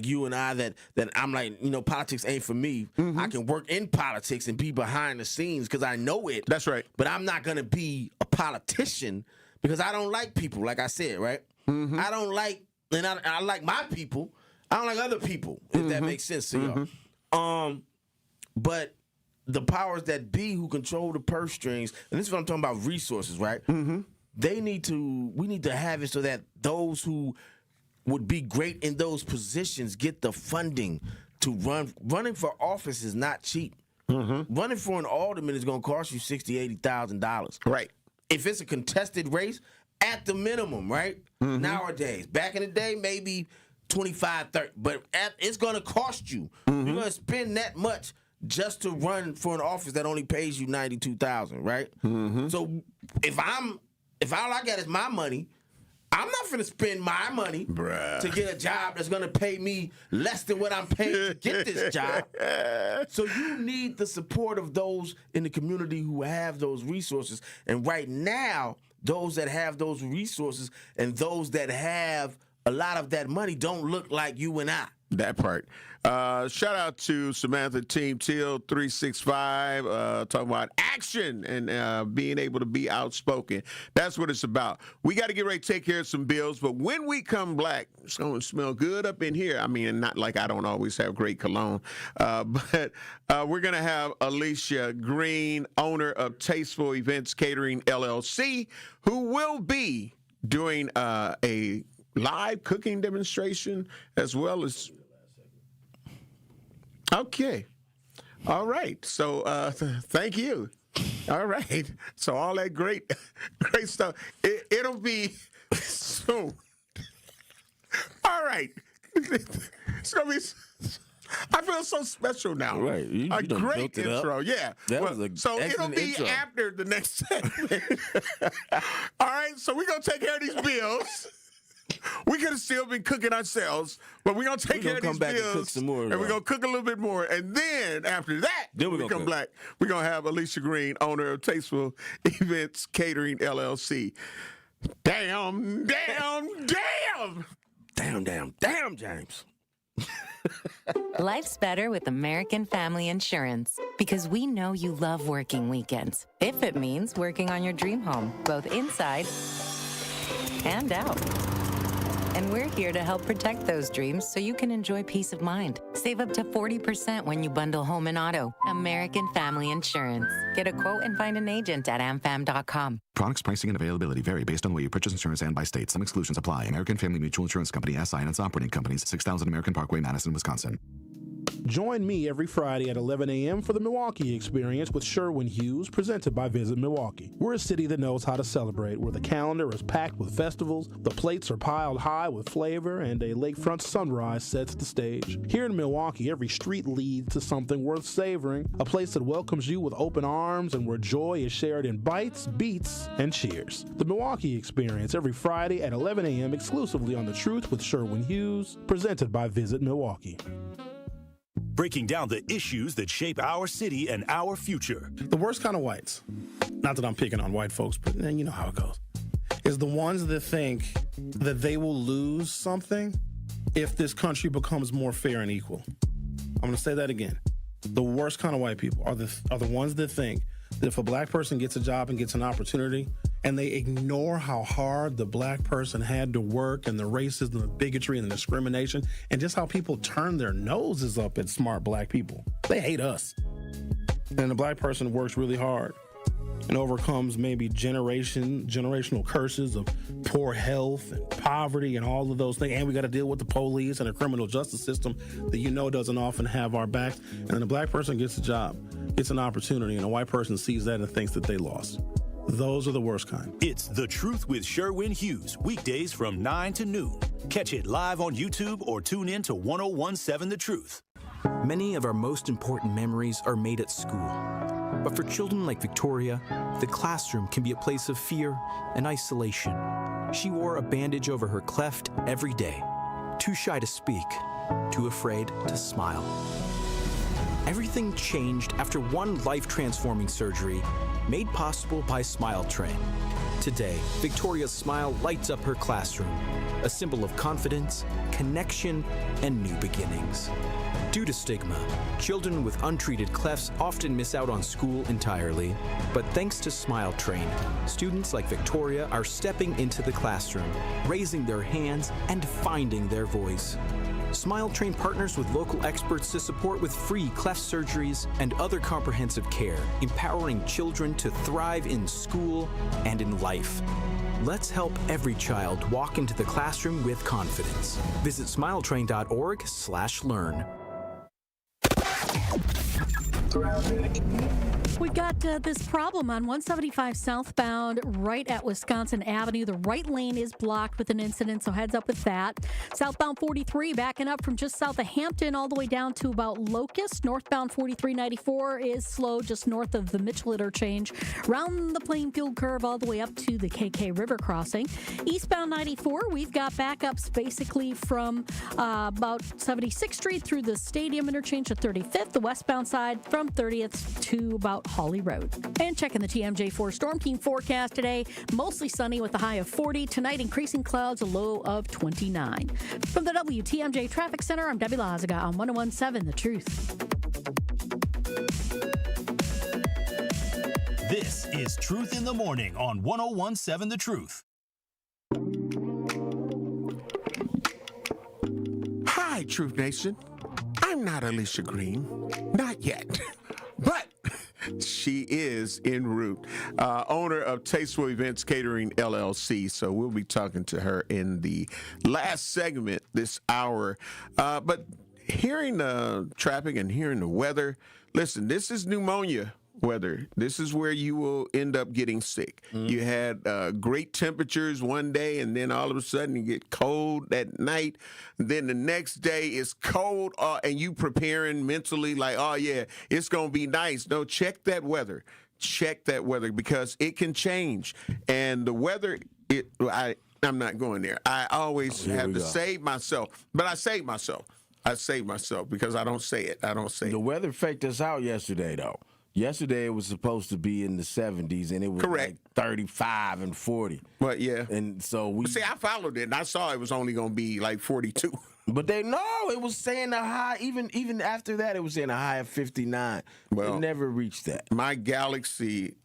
you and I that I'm like, politics ain't for me. I can work in politics and be behind the scenes because I know it. That's right. But I'm not going to be a politician because I don't like people, like I said, right? I don't like, and I like my people. I don't like other people, if that makes sense to y'all. But the powers that be who control the purse strings, and this is what I'm talking about, resources, right? We need to have it so that those who would be great in those positions get the funding to run. Running for office is not cheap. Running for an alderman is going to cost you $60,000, $80,000. Right. If it's a contested race, at the minimum, right? Nowadays. Back in the day, maybe 25, 30. But it's going to cost you. You're going to spend that much just to run for an office that only pays you $92,000, right? So if all I got is my money, I'm not finna spend my money to get a job that's gonna pay me less than what I'm paying to get this job. So you need the support of those in the community who have those resources. And right now, those that have those resources and those that have a lot of that money don't look like you and I. That part. Shout out to Samantha Team Teal 365 talking about action and being able to be outspoken. That's what it's about. We got to get ready to take care of some bills, but when we come back, it's going to smell good up in here. I mean, not like I don't always have great cologne, but we're going to have Alicia Green, owner of Tasteful Events Catering LLC, who will be doing a live cooking demonstration as well as. Okay. All right. So thank you. All right. So all that great stuff. It'll be soon. All right. It's gonna be. I feel so special now. Right. You a great intro. Up. Yeah. So it'll be intro. After the next segment. All right. So we're gonna take care of these bills. We could have still been cooking ourselves, but we're going to take care of these bills, and cook some more, and we're going to cook a little bit more. And then, after that, we come back. We're going to have Alicia Green, owner of Tasteful Events Catering, LLC. Damn, James. Life's better with American Family Insurance because we know you love working weekends. If it means working on your dream home, both inside and out. And we're here to help protect those dreams so you can enjoy peace of mind. Save up to 40% when you bundle home and auto. American Family Insurance. Get a quote and find an agent at amfam.com. Products, pricing, and availability vary based on the way you purchase insurance and by state. Some exclusions apply. American Family Mutual Insurance Company, SI, and its operating companies, 6000 American Parkway, Madison, Wisconsin. Join me every Friday at 11 a.m. for the Milwaukee Experience with Sherwin Hughes, presented by Visit Milwaukee. We're a city that knows how to celebrate, where the calendar is packed with festivals, the plates are piled high with flavor, and a lakefront sunrise sets the stage. Here in Milwaukee, every street leads to something worth savoring, a place that welcomes you with open arms and where joy is shared in bites, beats, and cheers. The Milwaukee Experience every Friday at 11 a.m. exclusively on The Truth with Sherwin Hughes, presented by Visit Milwaukee. Breaking down the issues that shape our city and our future. The worst kind of whites, not that I'm picking on white folks, but you know how it goes, is the ones that think that they will lose something if this country becomes more fair and equal. I'm going to say that again. The worst kind of white people are the ones that think that if a black person gets a job and gets an opportunity, and they ignore how hard the black person had to work and the racism, the bigotry, and the discrimination, and just how people turn their noses up at smart black people. They hate us. And the black person works really hard and overcomes maybe generational curses of poor health and poverty and all of those things. And we got to deal with the police and the criminal justice system that doesn't often have our backs. And then the black person gets a job, gets an opportunity, and a white person sees that and thinks that they lost. Those are the worst kind. It's The Truth with Sherwin Hughes, weekdays from 9 to noon. Catch it live on YouTube or tune in to 1017 The Truth. Many of our most important memories are made at school. But for children like Victoria, the classroom can be a place of fear and isolation. She wore a bandage over her cleft every day, too shy to speak, too afraid to smile. Everything changed after one life-transforming surgery made possible by Smile Train. Today, Victoria's smile lights up her classroom, a symbol of confidence, connection, and new beginnings. Due to stigma, children with untreated clefts often miss out on school entirely. But thanks to Smile Train, students like Victoria are stepping into the classroom, raising their hands, and finding their voice. Smile Train partners with local experts to support with free cleft surgeries and other comprehensive care, empowering children to thrive in school and in life. Let's help every child walk into the classroom with confidence. Visit smiletrain.org/learn. We've got this problem on 175 southbound right at Wisconsin Avenue. The right lane is blocked with an incident, so heads up with that. Southbound 43 backing up from just south of Hampton all the way down to about Locust. Northbound 4394 is slow just north of the Mitchell interchange. Round the Plainfield curve all the way up to the KK River crossing. Eastbound 94, we've got backups basically from about 76th Street through the Stadium interchange to 35th. The westbound side from 30th to about Holly Road. And checking the TMJ4 Storm Team forecast today, mostly sunny with a high of 40. Tonight, increasing clouds, a low of 29. From the WTMJ Traffic Center, I'm Debbie Lazaga on 1017 The Truth. This is Truth in the Morning on 1017 The Truth. Hi, Truth Nation. I'm not Alicia Green. Not yet. But she is en route, owner of Tasteful Events Catering, LLC. So we'll be talking to her in the last segment this hour. But hearing the traffic and hearing the weather, listen, this is pneumonia weather. This is where you will end up getting sick. You had great temperatures one day, and then all of a sudden you get cold at night. Then the next day it's cold, and you preparing mentally like, oh yeah, it's going to be nice. No, check that weather. Check that weather because it can change. And the weather, I'm not going there. I always have to save myself, but I save myself. Because I don't say it. The weather faked us out yesterday, though. Yesterday, it was supposed to be in the 70s, and it was like 35 and 40. But, yeah. And so See, I followed it, and I saw it was only going to be like 42. But it was saying a high, even after that, it was saying a high of 59. Well, it never reached that. My Galaxy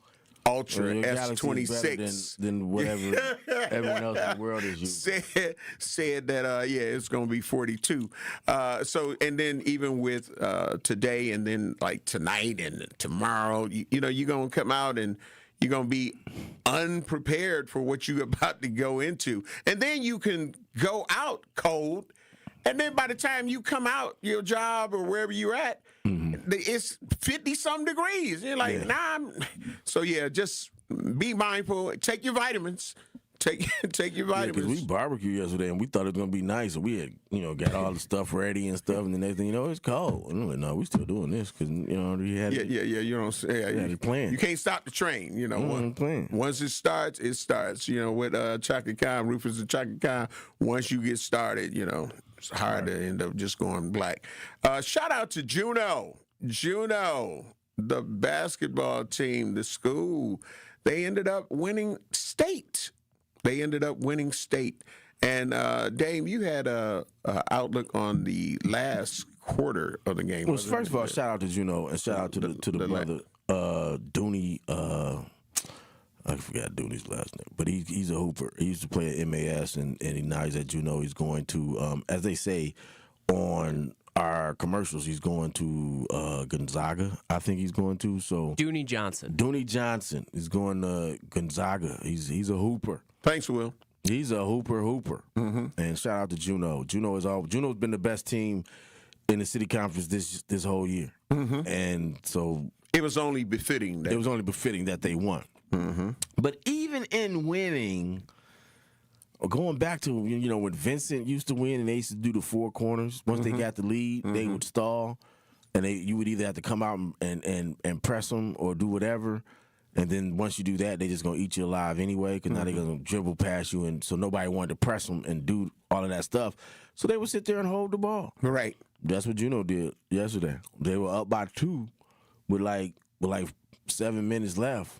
Ultra Your Galaxy is better S26 than whatever everyone else in the world is using. Said that it's going to be 42. So and then even with today and then like tonight and tomorrow, you know, you're going to come out and you're going to be unprepared for what you're about to go into. And then you can go out cold. And then by the time you come out your job or wherever you're at, it's 50-some degrees. You're like, So, just be mindful. Take your vitamins. Take your vitamins. Because we barbecued yesterday and we thought it was going to be nice. So we had, got all the stuff ready and stuff. And the next thing it's cold. And I'm like, no, we still doing this because, you had you plan. You can't stop the train, Once it starts, it starts. With Chaka Khan, Rufus and Chaka Khan, once you get started, it's hard to end up just going black. Shout out to Juno, the basketball team, the school. They ended up winning state. And Dame, you had a outlook on the last quarter of the game. Well, first of all, shout out to Juno and shout out to the brother Dooney. I forgot Dooney's last name, but he's a hooper. He used to play at MAS, and now he's at Juno. He's going to, as they say on our commercials, he's going to Gonzaga. I think he's going to. So Dooney Johnson is going to Gonzaga. He's a hooper. Thanks, Will. He's a hooper. Mm-hmm. And shout out to Juno. Juno's been the best team in the city conference this whole year, and so it was only befitting that they won. Mm-hmm. But even in winning, or going back to when Vincent used to win and they used to do the four corners. Once they got the lead, they would stall, and you would either have to come out and press them or do whatever. And then once you do that, they just gonna eat you alive anyway because now they're gonna dribble past you, and so nobody wanted to press them and do all of that stuff. So they would sit there and hold the ball. Right. That's what Juno did yesterday. They were up by 2 with like 7 minutes left.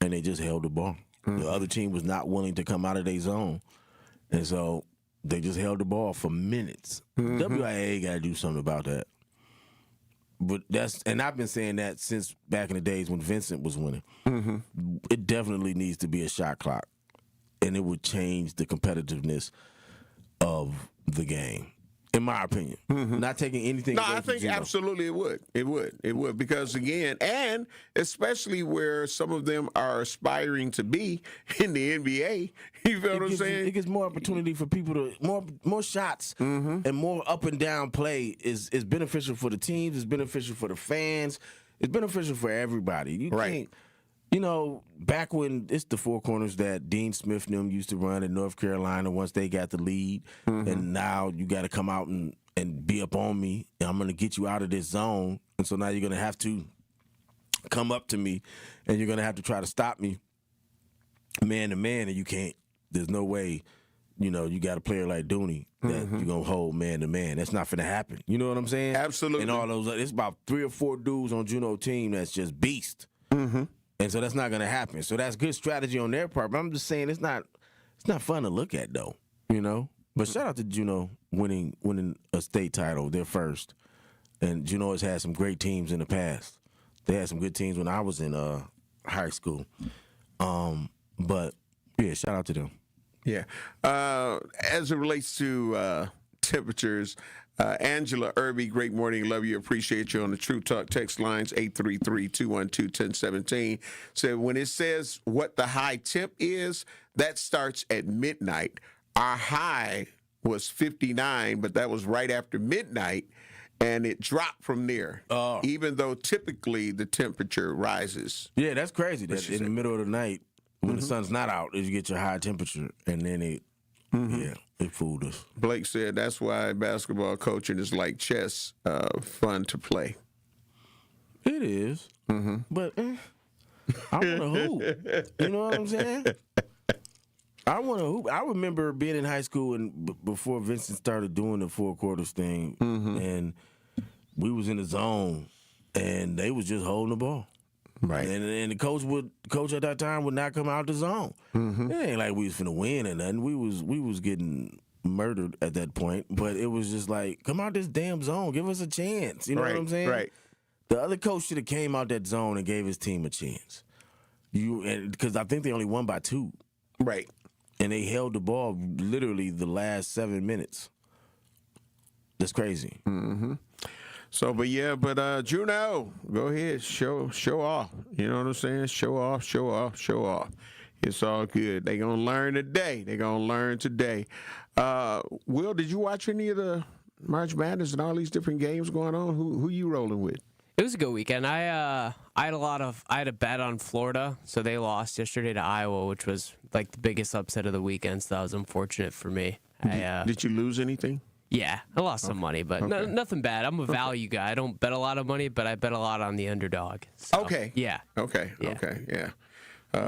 And they just held the ball. The other team was not willing to come out of their zone. And so they just held the ball for minutes. WIA got to do something about that. But and I've been saying that since back in the days when Vincent was winning. It definitely needs to be a shot clock. And it would change the competitiveness of the game. In my opinion. Not taking anything away I from think Juno. absolutely it would. It would. Because, again, and especially where some of them are aspiring to be in the NBA. You feel what I'm saying? It gives more opportunity for people to more shots and more up and down play is beneficial for the teams. It's beneficial for the fans. It's beneficial for everybody. You can't. Back when it's the four corners that Dean Smith and them used to run in North Carolina once they got the lead, and now you got to come out and be up on me, and I'm going to get you out of this zone. And so now you're going to have to come up to me, and you're going to have to try to stop me man to man, and you can't. There's no way, you got a player like Dooney that you're going to hold man to man. That's not going to happen. You know what I'm saying? Absolutely. And all those, it's about 3 or 4 dudes on Juno team that's just beast. And so that's not going to happen. So that's good strategy on their part. But I'm just saying it's not fun to look at, though, But shout out to Juno winning a state title, their first. And Juno has had some great teams in the past. They had some good teams when I was in high school. But, yeah, shout out to them. Yeah. As it relates to temperatures, Angela Irby, great morning. Love you. Appreciate you on the True Talk text lines, 833-212-1017. Said when it says what the high temp is, that starts at midnight. Our high was 59, but that was right after midnight, and it dropped from there, even though typically the temperature rises. Yeah, that's crazy. That in the middle of the night, when the sun's not out, is you get your high temperature, and then it fooled us. Blake said that's why basketball coaching is like chess, fun to play. It is. But I want to hoop. You know what I'm saying? I want to hoop. I remember being in high school and before Vincent started doing the 4 quarters thing, and we was in the zone, and they was just holding the ball. Right. And the coach at that time would not come out the zone. It ain't like we was finna win or nothing. We was getting murdered at that point, but it was just like, come out this damn zone, give us a chance. You know what I'm saying? Right. The other coach should have came out that zone and gave his team a chance. Because I think they only won by 2. Right. And they held the ball literally the last 7 minutes. That's crazy. Mm-hmm. So, but Juno, go ahead, show off. You know what I'm saying? Show off. It's all good. They gonna learn today. Will, did you watch any of the March Madness and all these different games going on? Who you rolling with? It was a good weekend. I had a bet on Florida, so they lost yesterday to Iowa, which was like the biggest upset of the weekend. So that was unfortunate for me. Did you lose anything? Yeah, I lost some money, but nothing bad. I'm a value guy. I don't bet a lot of money, but I bet a lot on the underdog. So, okay. Yeah. Okay. Yeah. Okay. Yeah.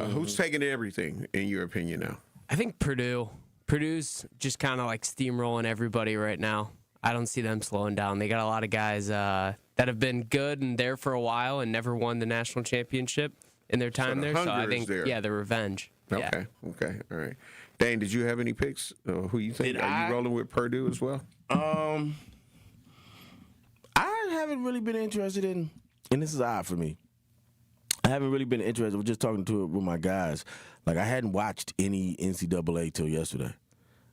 Who's taking everything, in your opinion, now? I think Purdue. Purdue's just kind of like steamrolling everybody right now. I don't see them slowing down. They got a lot of guys that have been good and there for a while and never won the national championship in their time there. So I think, the revenge. Okay. Yeah. Okay. All right. Dane, did you have any picks? Who you think? Are you rolling with Purdue as well? I haven't really been interested in, and this is odd for me. I haven't really been interested. We're just talking to it with my guys. Like, I hadn't watched any NCAA till yesterday.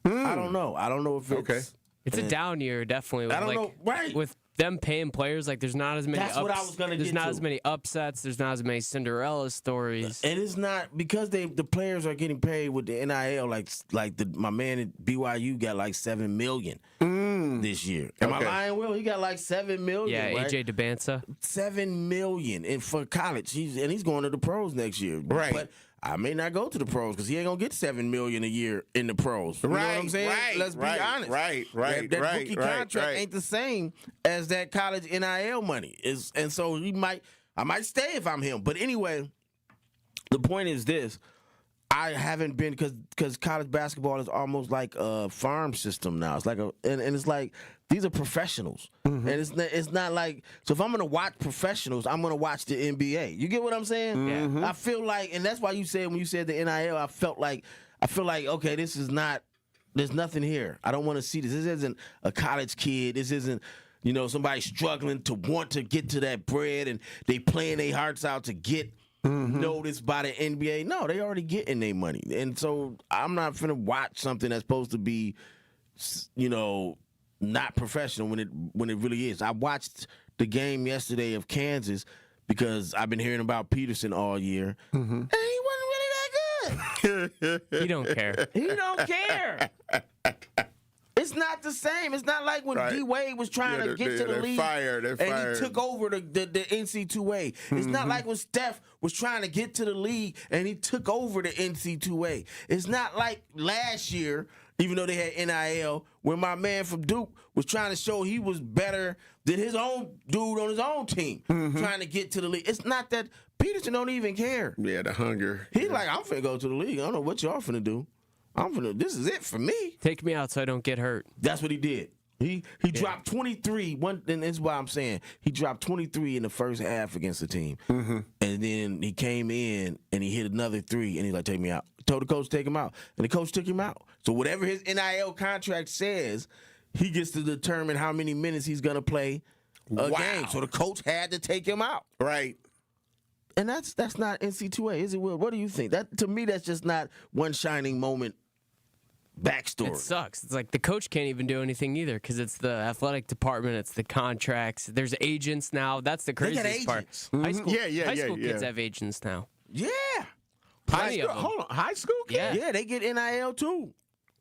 I don't know. I don't know if it's... Okay. It's a down year, definitely. With, I don't know. Right. With them paying players, like, there's not as many That's what I was gonna There's get not to. as many upsets. There's not as many Cinderella stories. And it's not because the players are getting paid with the NIL. My man at BYU got like $7 million this year. Am I lying, Will? He got like $7 million. Yeah, right? AJ DeBanza. $7 million, and for college, he's going to the pros next year. Right. But I may not go to the pros because he ain't gonna get $7 million a year in the pros. You know what I'm saying? Right. Let's be honest. Right. That rookie contract ain't the same as that college NIL money is, and so I might stay if I'm him. But anyway, the point is this: I haven't been because college basketball is almost like a farm system now. It's like and it's like these are professionals, and it's not like, so if I'm gonna watch professionals, I'm gonna watch the NBA. You get what I'm saying? Yeah. I feel like, and that's why you said when you said the NIL, I feel like okay, this is not. There's nothing here. I don't want to see this. This isn't a college kid. This isn't, somebody struggling to want to get to that bread and they playing their hearts out to get noticed by the NBA. No, they already getting their money. And so I'm not finna watch something that's supposed to be, not professional when it really is. I watched the game yesterday of Kansas because I've been hearing about Peterson all year. And he wasn't really that good. He don't care. He don't care. It's not the same. It's not like when D Wade was trying to get to the league and he took over the NC2A. It's not like when Steph was trying to get to the league and he took over the NC2A. It's not like last year, even though they had NIL, when my man from Duke was trying to show he was better than his own dude on his own team, trying to get to the league. It's not that Peterson don't even care. Yeah, the hunger. He's like, I'm finna go to the league. I don't know what y'all finna do. This is it for me. Take me out so I don't get hurt. That's what he did. He dropped 23. And that's why I'm saying he dropped 23 in the first half against the team. And then he came in and he hit another 3 and he's like, take me out. Told the coach to take him out. And the coach took him out. So whatever his NIL contract says, he gets to determine how many minutes he's gonna play a game. So the coach had to take him out. Right. And that's not NC2A, is it, Will? What do you think? That, to me, that's just not one shining moment backstory. It sucks. It's like the coach can't even do anything either because it's the athletic department, it's the contracts. There's agents now. That's the craziest part. High school, high school kids have agents now. Yeah. Plenty of them. Hold on. High school kids? Yeah, they get NIL too.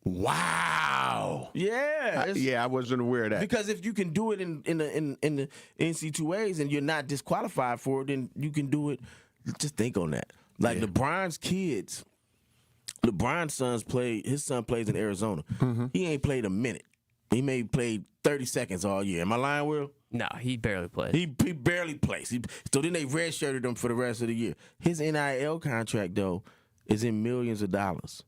Wow. Yeah. I wasn't aware of that. Because if you can do it in the NC2As and you're not disqualified for it, then you can do it. Just think on that. Like LeBron's kids, LeBron's his son plays in Arizona. He ain't played a minute. He may played 30 seconds all year. Am I lying, Will? No, he barely plays. He barely plays. So then they redshirted him for the rest of the year. His NIL contract, though, is in millions of dollars.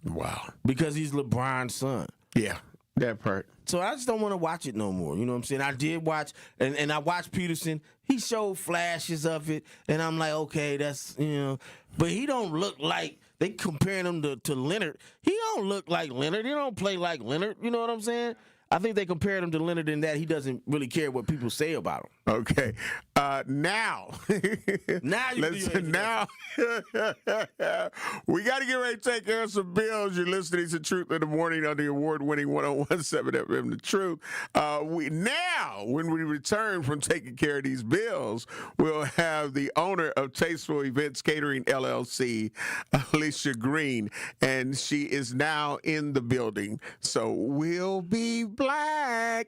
Wow. Because he's LeBron's son. Yeah, that part. So I just don't want to watch it no more. You know what I'm saying? I did watch, and I watched Peterson. He showed flashes of it, and I'm like, okay, that's, but he don't look like, they comparing him to Leonard. He don't look like Leonard. He don't play like Leonard. You know what I'm saying? I think they compared him to Leonard in that he doesn't really care what people say about him. Okay. Now we got to get ready to take care of some bills. You're listening to Truth in the Morning on the award-winning 101.7 FM The Truth. When we return from taking care of these bills, we'll have the owner of Tasteful Events Catering LLC, Alicia Green, and she is now in the building. So we'll be back.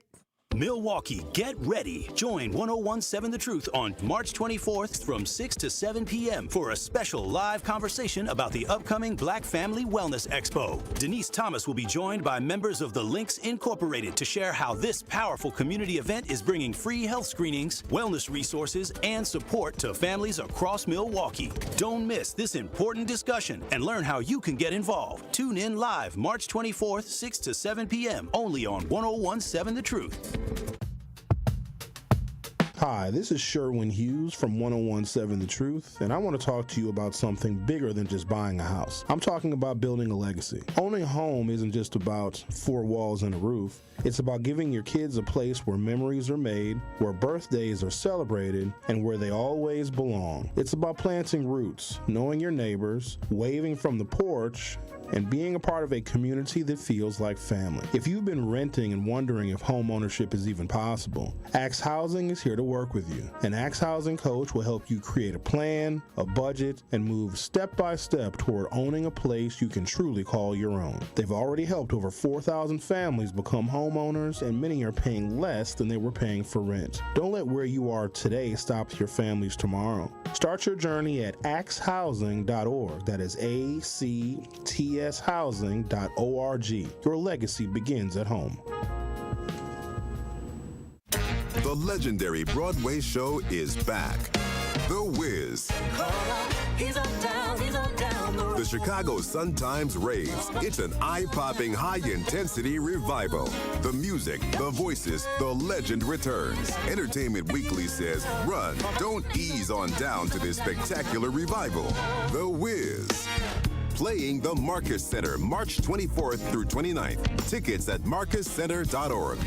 Milwaukee, get ready. Join 101.7 The Truth on March 24th from 6 to 7 p.m. for a special live conversation about the upcoming Black Family Wellness Expo. Denise Thomas will be joined by members of the Links Incorporated to share how this powerful community event is bringing free health screenings, wellness resources, and support to families across Milwaukee. Don't miss this important discussion and learn how you can get involved. Tune in live March 24th, 6 to 7 p.m. only on 101.7 The Truth. Hi, this is Sherwin Hughes from 101.7 The Truth, and I want to talk to you about something bigger than just buying a house. I'm talking about building a legacy. Owning a home isn't just about four walls and a roof. It's about giving your kids a place where memories are made, where birthdays are celebrated, and where they always belong. It's about planting roots, knowing your neighbors, waving from the porch, and being a part of a community that feels like family. If you've been renting and wondering if home ownership is even possible, Axe Housing is here to work with you. An Axe Housing coach will help you create a plan, a budget, and move step by step toward owning a place you can truly call your own. They've already helped over 4,000 families become homeowners, and many are paying less than they were paying for rent. Don't let where you are today stop your families tomorrow. Start your journey at axehousing.org. That is ACTShousing.org. Your legacy begins at home. The legendary Broadway show is back. The Wiz. The Chicago Sun-Times raves. It's an eye-popping, high-intensity revival. The music, the voices, the legend returns. Entertainment Weekly says, run, don't ease on down to this spectacular revival. The Wiz. Playing the Marcus Center, March 24th through 29th. Tickets at marcuscenter.org.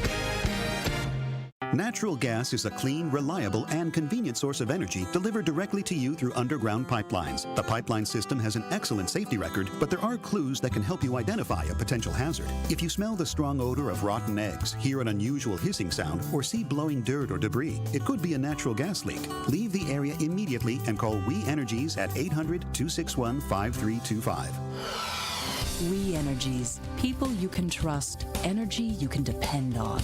Natural gas is a clean, reliable, and convenient source of energy delivered directly to you through underground pipelines. The pipeline system has an excellent safety record, but there are clues that can help you identify a potential hazard. If you smell the strong odor of rotten eggs, hear an unusual hissing sound, or see blowing dirt or debris, it could be a natural gas leak. Leave the area immediately and call We Energies at 800-261-5325. We Energies. People you can trust. Energy you can depend on.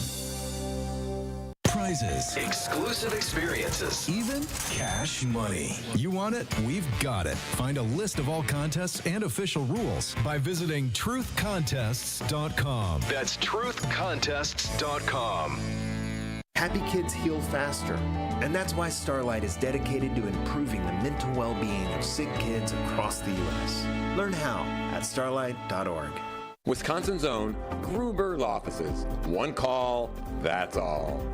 Prizes, exclusive experiences, even cash money. You want it? We've got it. Find a list of all contests and official rules by visiting truthcontests.com. That's truthcontests.com. Happy kids heal faster, and that's why Starlight is dedicated to improving the mental well-being of sick kids across the U.S. Learn how at starlight.org. Wisconsin's own Gruber Law Offices. One call, that's all.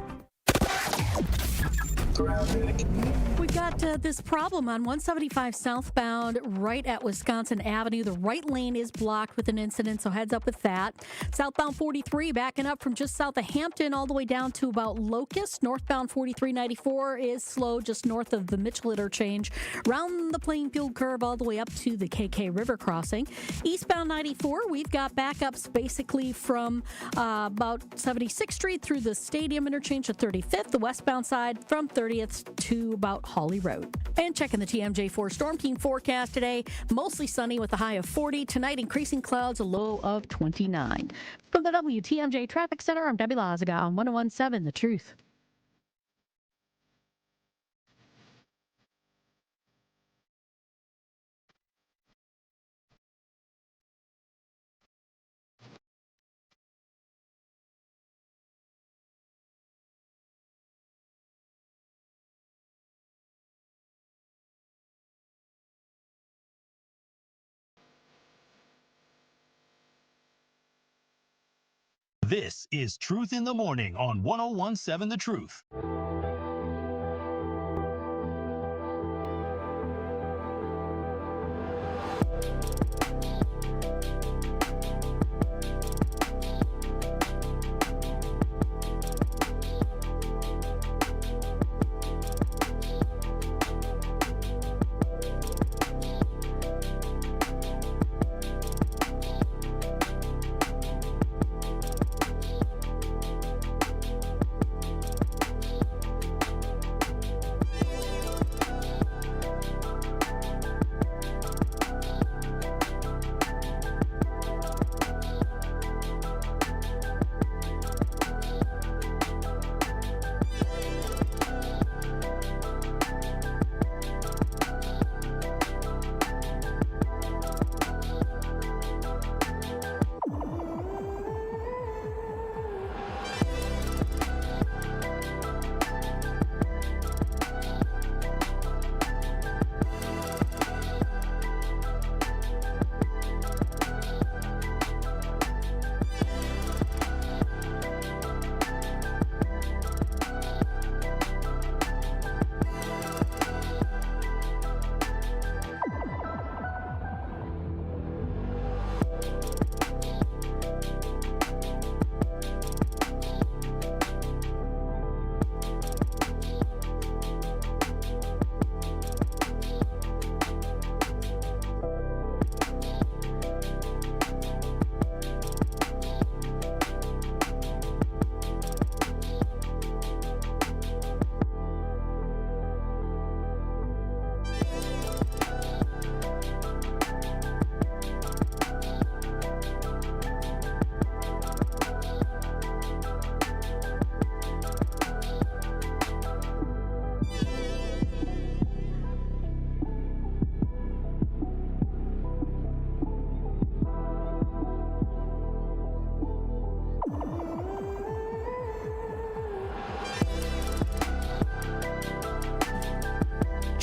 We've got this problem on 175 southbound right at Wisconsin Avenue. The right lane is blocked with an incident, so heads up with that. Southbound 43 backing up from just south of Hampton all the way down to about Locust. Northbound 4394 is slow just north of the Mitchell interchange. Round the Plainfield curve all the way up to the KK River crossing. Eastbound 94, we've got backups basically from about 76th Street through the Stadium interchange to 35th. The westbound side from 30th to about Hawley Road. And checking the TMJ4 Storm Team forecast today, mostly sunny with a high of 40. Tonight, increasing clouds, a low of 29. From the WTMJ Traffic Center, I'm Debbie Lazaga on 101.7 The Truth. This is Truth in the Morning on 101.7 The Truth.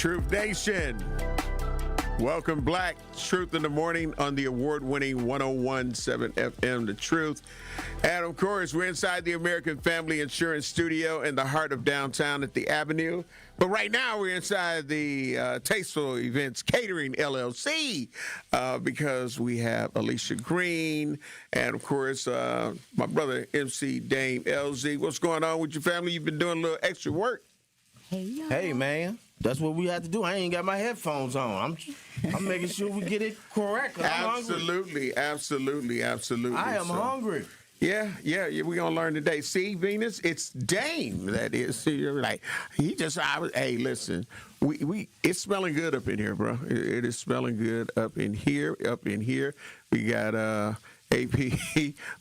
Truth Nation. Welcome, Black. Truth in the Morning on the award-winning 101.7 FM, The Truth. And, of course, we're inside the American Family Insurance Studio in the heart of downtown at the Avenue. But right now, we're inside the Tasteful Events Catering, LLC, because we have Alicia Green and, of course, my brother, MC Dame LZ. What's going on with your family? You've been doing a little extra work. Hey, man. That's what we have to do. I ain't got my headphones on. I'm making sure we get it correct. Absolutely. I am hungry. Yeah, we're going to learn today. See, Venus, it's Dame that is. See, you're like, hey, listen, it's smelling good up in here, bro. It is smelling good up in here. We got AP,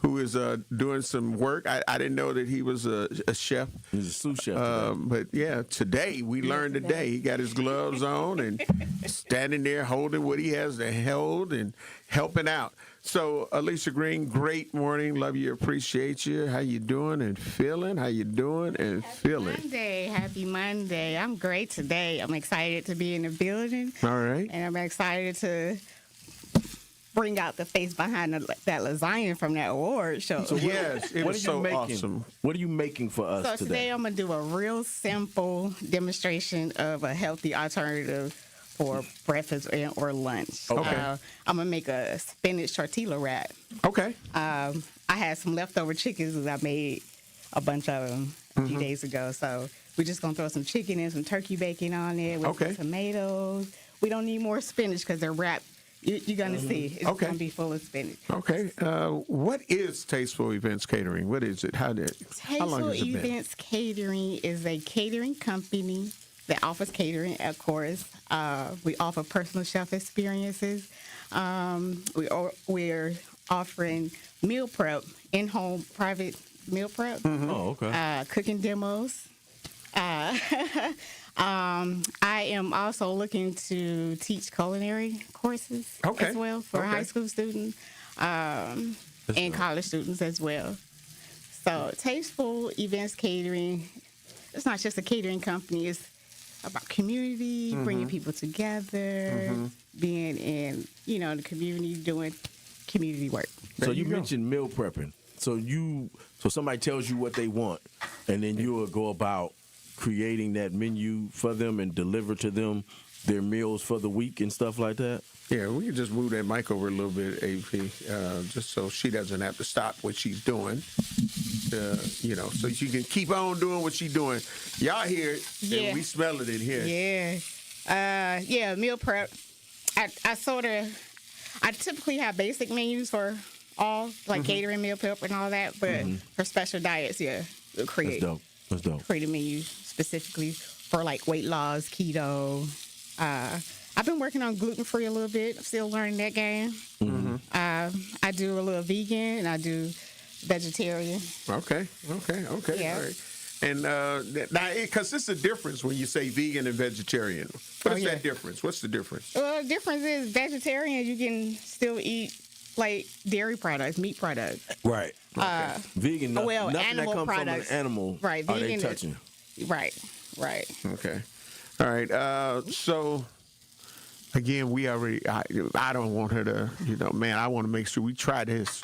who is doing some work. I didn't know that he was a chef. He's a sous chef. But yeah, today we learned today. He got his gloves on and standing there holding what he has to hold and helping out. So, Alicia Green, great morning. Love you, appreciate you. How you doing and feeling? Happy Monday. I'm great today. I'm excited to be in the building. All right. And I'm excited to bring out the face behind that lasagna from that award show. So yes, it was so awesome. What are you making for us today? So today I'm going to do a real simple demonstration of a healthy alternative for breakfast or lunch. Okay. I'm going to make a spinach tortilla wrap. Okay. I had some leftover chickens that I made a bunch of them a few days ago. So we're just going to throw some chicken and some turkey bacon on there with some tomatoes. We don't need more spinach because they're wrapped. You're going to see. It's going to be full of spinach. Okay. What is Tasteful Events Catering? What is it? How long has it been? Tasteful Events Catering is a catering company that offers catering, of course. We offer personal chef experiences. We're offering meal prep, in-home private meal prep. Oh, okay. Cooking demos. I am also looking to teach culinary courses as well for high school students and college students as well. So Tasteful Events Catering, it's not just a catering company. It's about community, bringing people together, being in, the community, doing community work. So you mentioned meal prepping. So somebody tells you what they want, and then you will go about creating that menu for them and deliver to them their meals for the week and stuff like that? Yeah, we can just move that mic over a little bit, AP, just so she doesn't have to stop what she's doing. So she can keep on doing what she's doing. Y'all hear it, and we smell it in here. Yeah. Meal prep. I typically have basic menus for all, like catering, meal prep, and all that, but for special diets, we'll create. That's dope. Create a menu specifically for like weight loss, keto. I've been working on gluten-free a little bit. I'm still learning that game. I do a little vegan and I do vegetarian. Okay. Yeah. All right. And now, because it's a difference when you say vegan and vegetarian. What is that difference? What's the difference? Well, the difference is vegetarian, you can still eat like dairy products, meat products. Right. Vegan, nothing that comes products. from an animal Right. are they touching. Right. Okay. All right. So, again, we already, I don't want her to, man, I want to make sure we try this.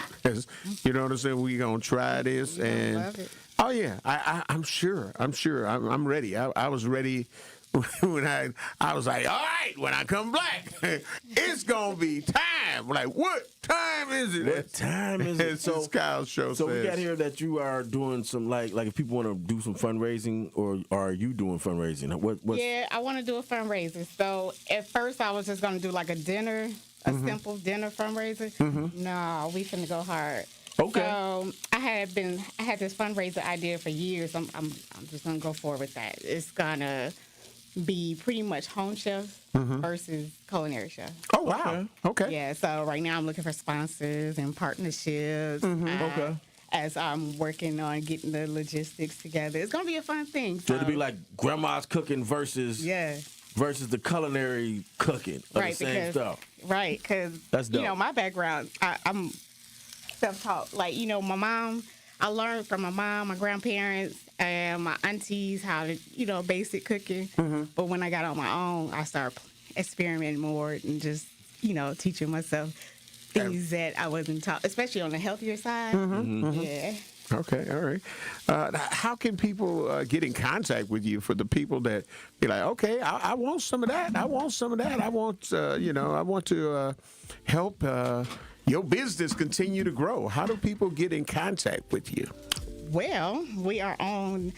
You know what I'm saying? We're going to try this. And love it. Oh, yeah. I'm sure. I'm ready. I was ready when I was like, all right, when I come back, it's going to be time. Like, what time is it? What time is it? So Kyle's show So says. we got here that you are doing some, like if people want to do some fundraising, or are you doing fundraising? Yeah, I want to do a fundraiser. So at first I was just going to do like a dinner, a simple dinner fundraiser. No, we finna go hard. Okay. So I had this fundraiser idea for years. I'm just gonna go forward with that. It's gonna be pretty much home chef versus culinary chef. Oh wow. Okay. Yeah. So right now I'm looking for sponsors and partnerships. Okay. As I'm working on getting the logistics together, it's gonna be a fun thing. So it'll be like grandma's cooking versus the culinary cooking of the same stuff. Right. Because that's dope. My background, I'm self-taught. Like, my mom, I learned from my mom, my grandparents, and my aunties how to, basic cooking. But when I got on my own, I started experimenting more and just, teaching myself things that I wasn't taught, especially on the healthier side. Yeah. Okay, all right. How can people get in contact with you for the people that be like, okay, I want some of that. I want some of that. I want, I want to help your business continue to grow. How do people get in contact with you? Well, we are on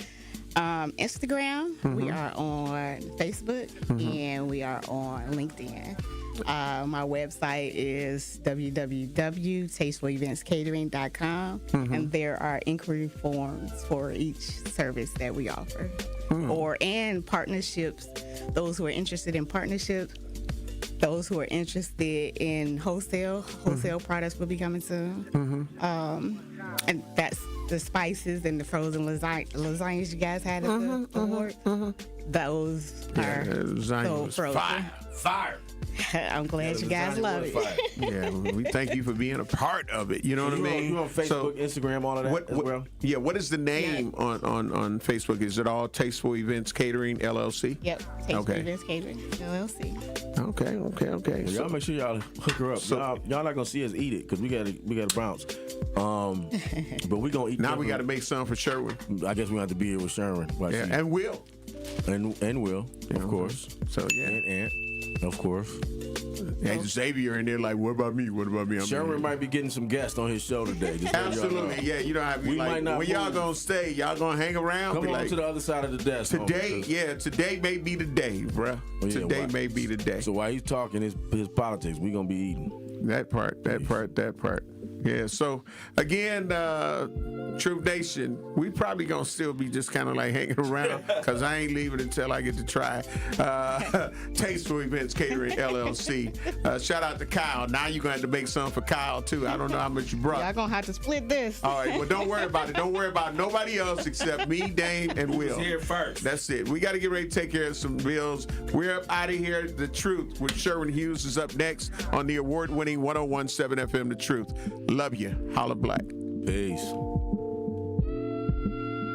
Instagram, we are on Facebook, and we are on LinkedIn. My website is www.tastefulEventsCatering.com, and there are inquiry forms for each service that we offer, and partnerships. Those who are interested in partnerships, those who are interested in wholesale products will be coming soon, and that's the spices and the frozen lasagnas you guys had at the board. Those are so frozen. Fire. I'm glad you guys love it. Yeah, we thank you for being a part of it. You know what I mean? You on Facebook, Instagram, all of that as well? Yeah, what is the name on Facebook? Is it all Tasteful Events Catering, LLC? Yep, Tasteful Events Catering, LLC. Okay. Well, y'all make sure y'all hook her up. So, y'all not going to see us eat it because we gotta bounce. But we going to eat. Now we got to make some for Sherwin. I guess we have to be here with Sherwin. Yeah, and Will. And Will, of course. So, yeah. And Aunt. Of course. Yeah, Xavier in there like, what about me? Sherwin might be getting some guests on his show today. Absolutely. Yeah, you don't have to be like, when y'all going to stay, y'all going to hang around? Come on to the other side of the desk. Today may be the day, bruh. Today may be the day. So while he's talking his politics, we going to be eating. That part. Yeah, so again, Truth Nation, we probably going to still be just kind of like hanging around because I ain't leaving until I get to try Tasteful Events Catering, LLC. Shout out to Kyle. Now you're going to have to make some for Kyle, too. I don't know how much you brought. Y'all going to have to split this. All right, well, don't worry about it. Don't worry about nobody else except me, Dane, and Will. Here first. That's it. We got to get ready to take care of some bills. We're up out of here. The Truth with Sherwin Hughes is up next on the award-winning 101.7 FM The Truth. Love you. Holla black. Peace.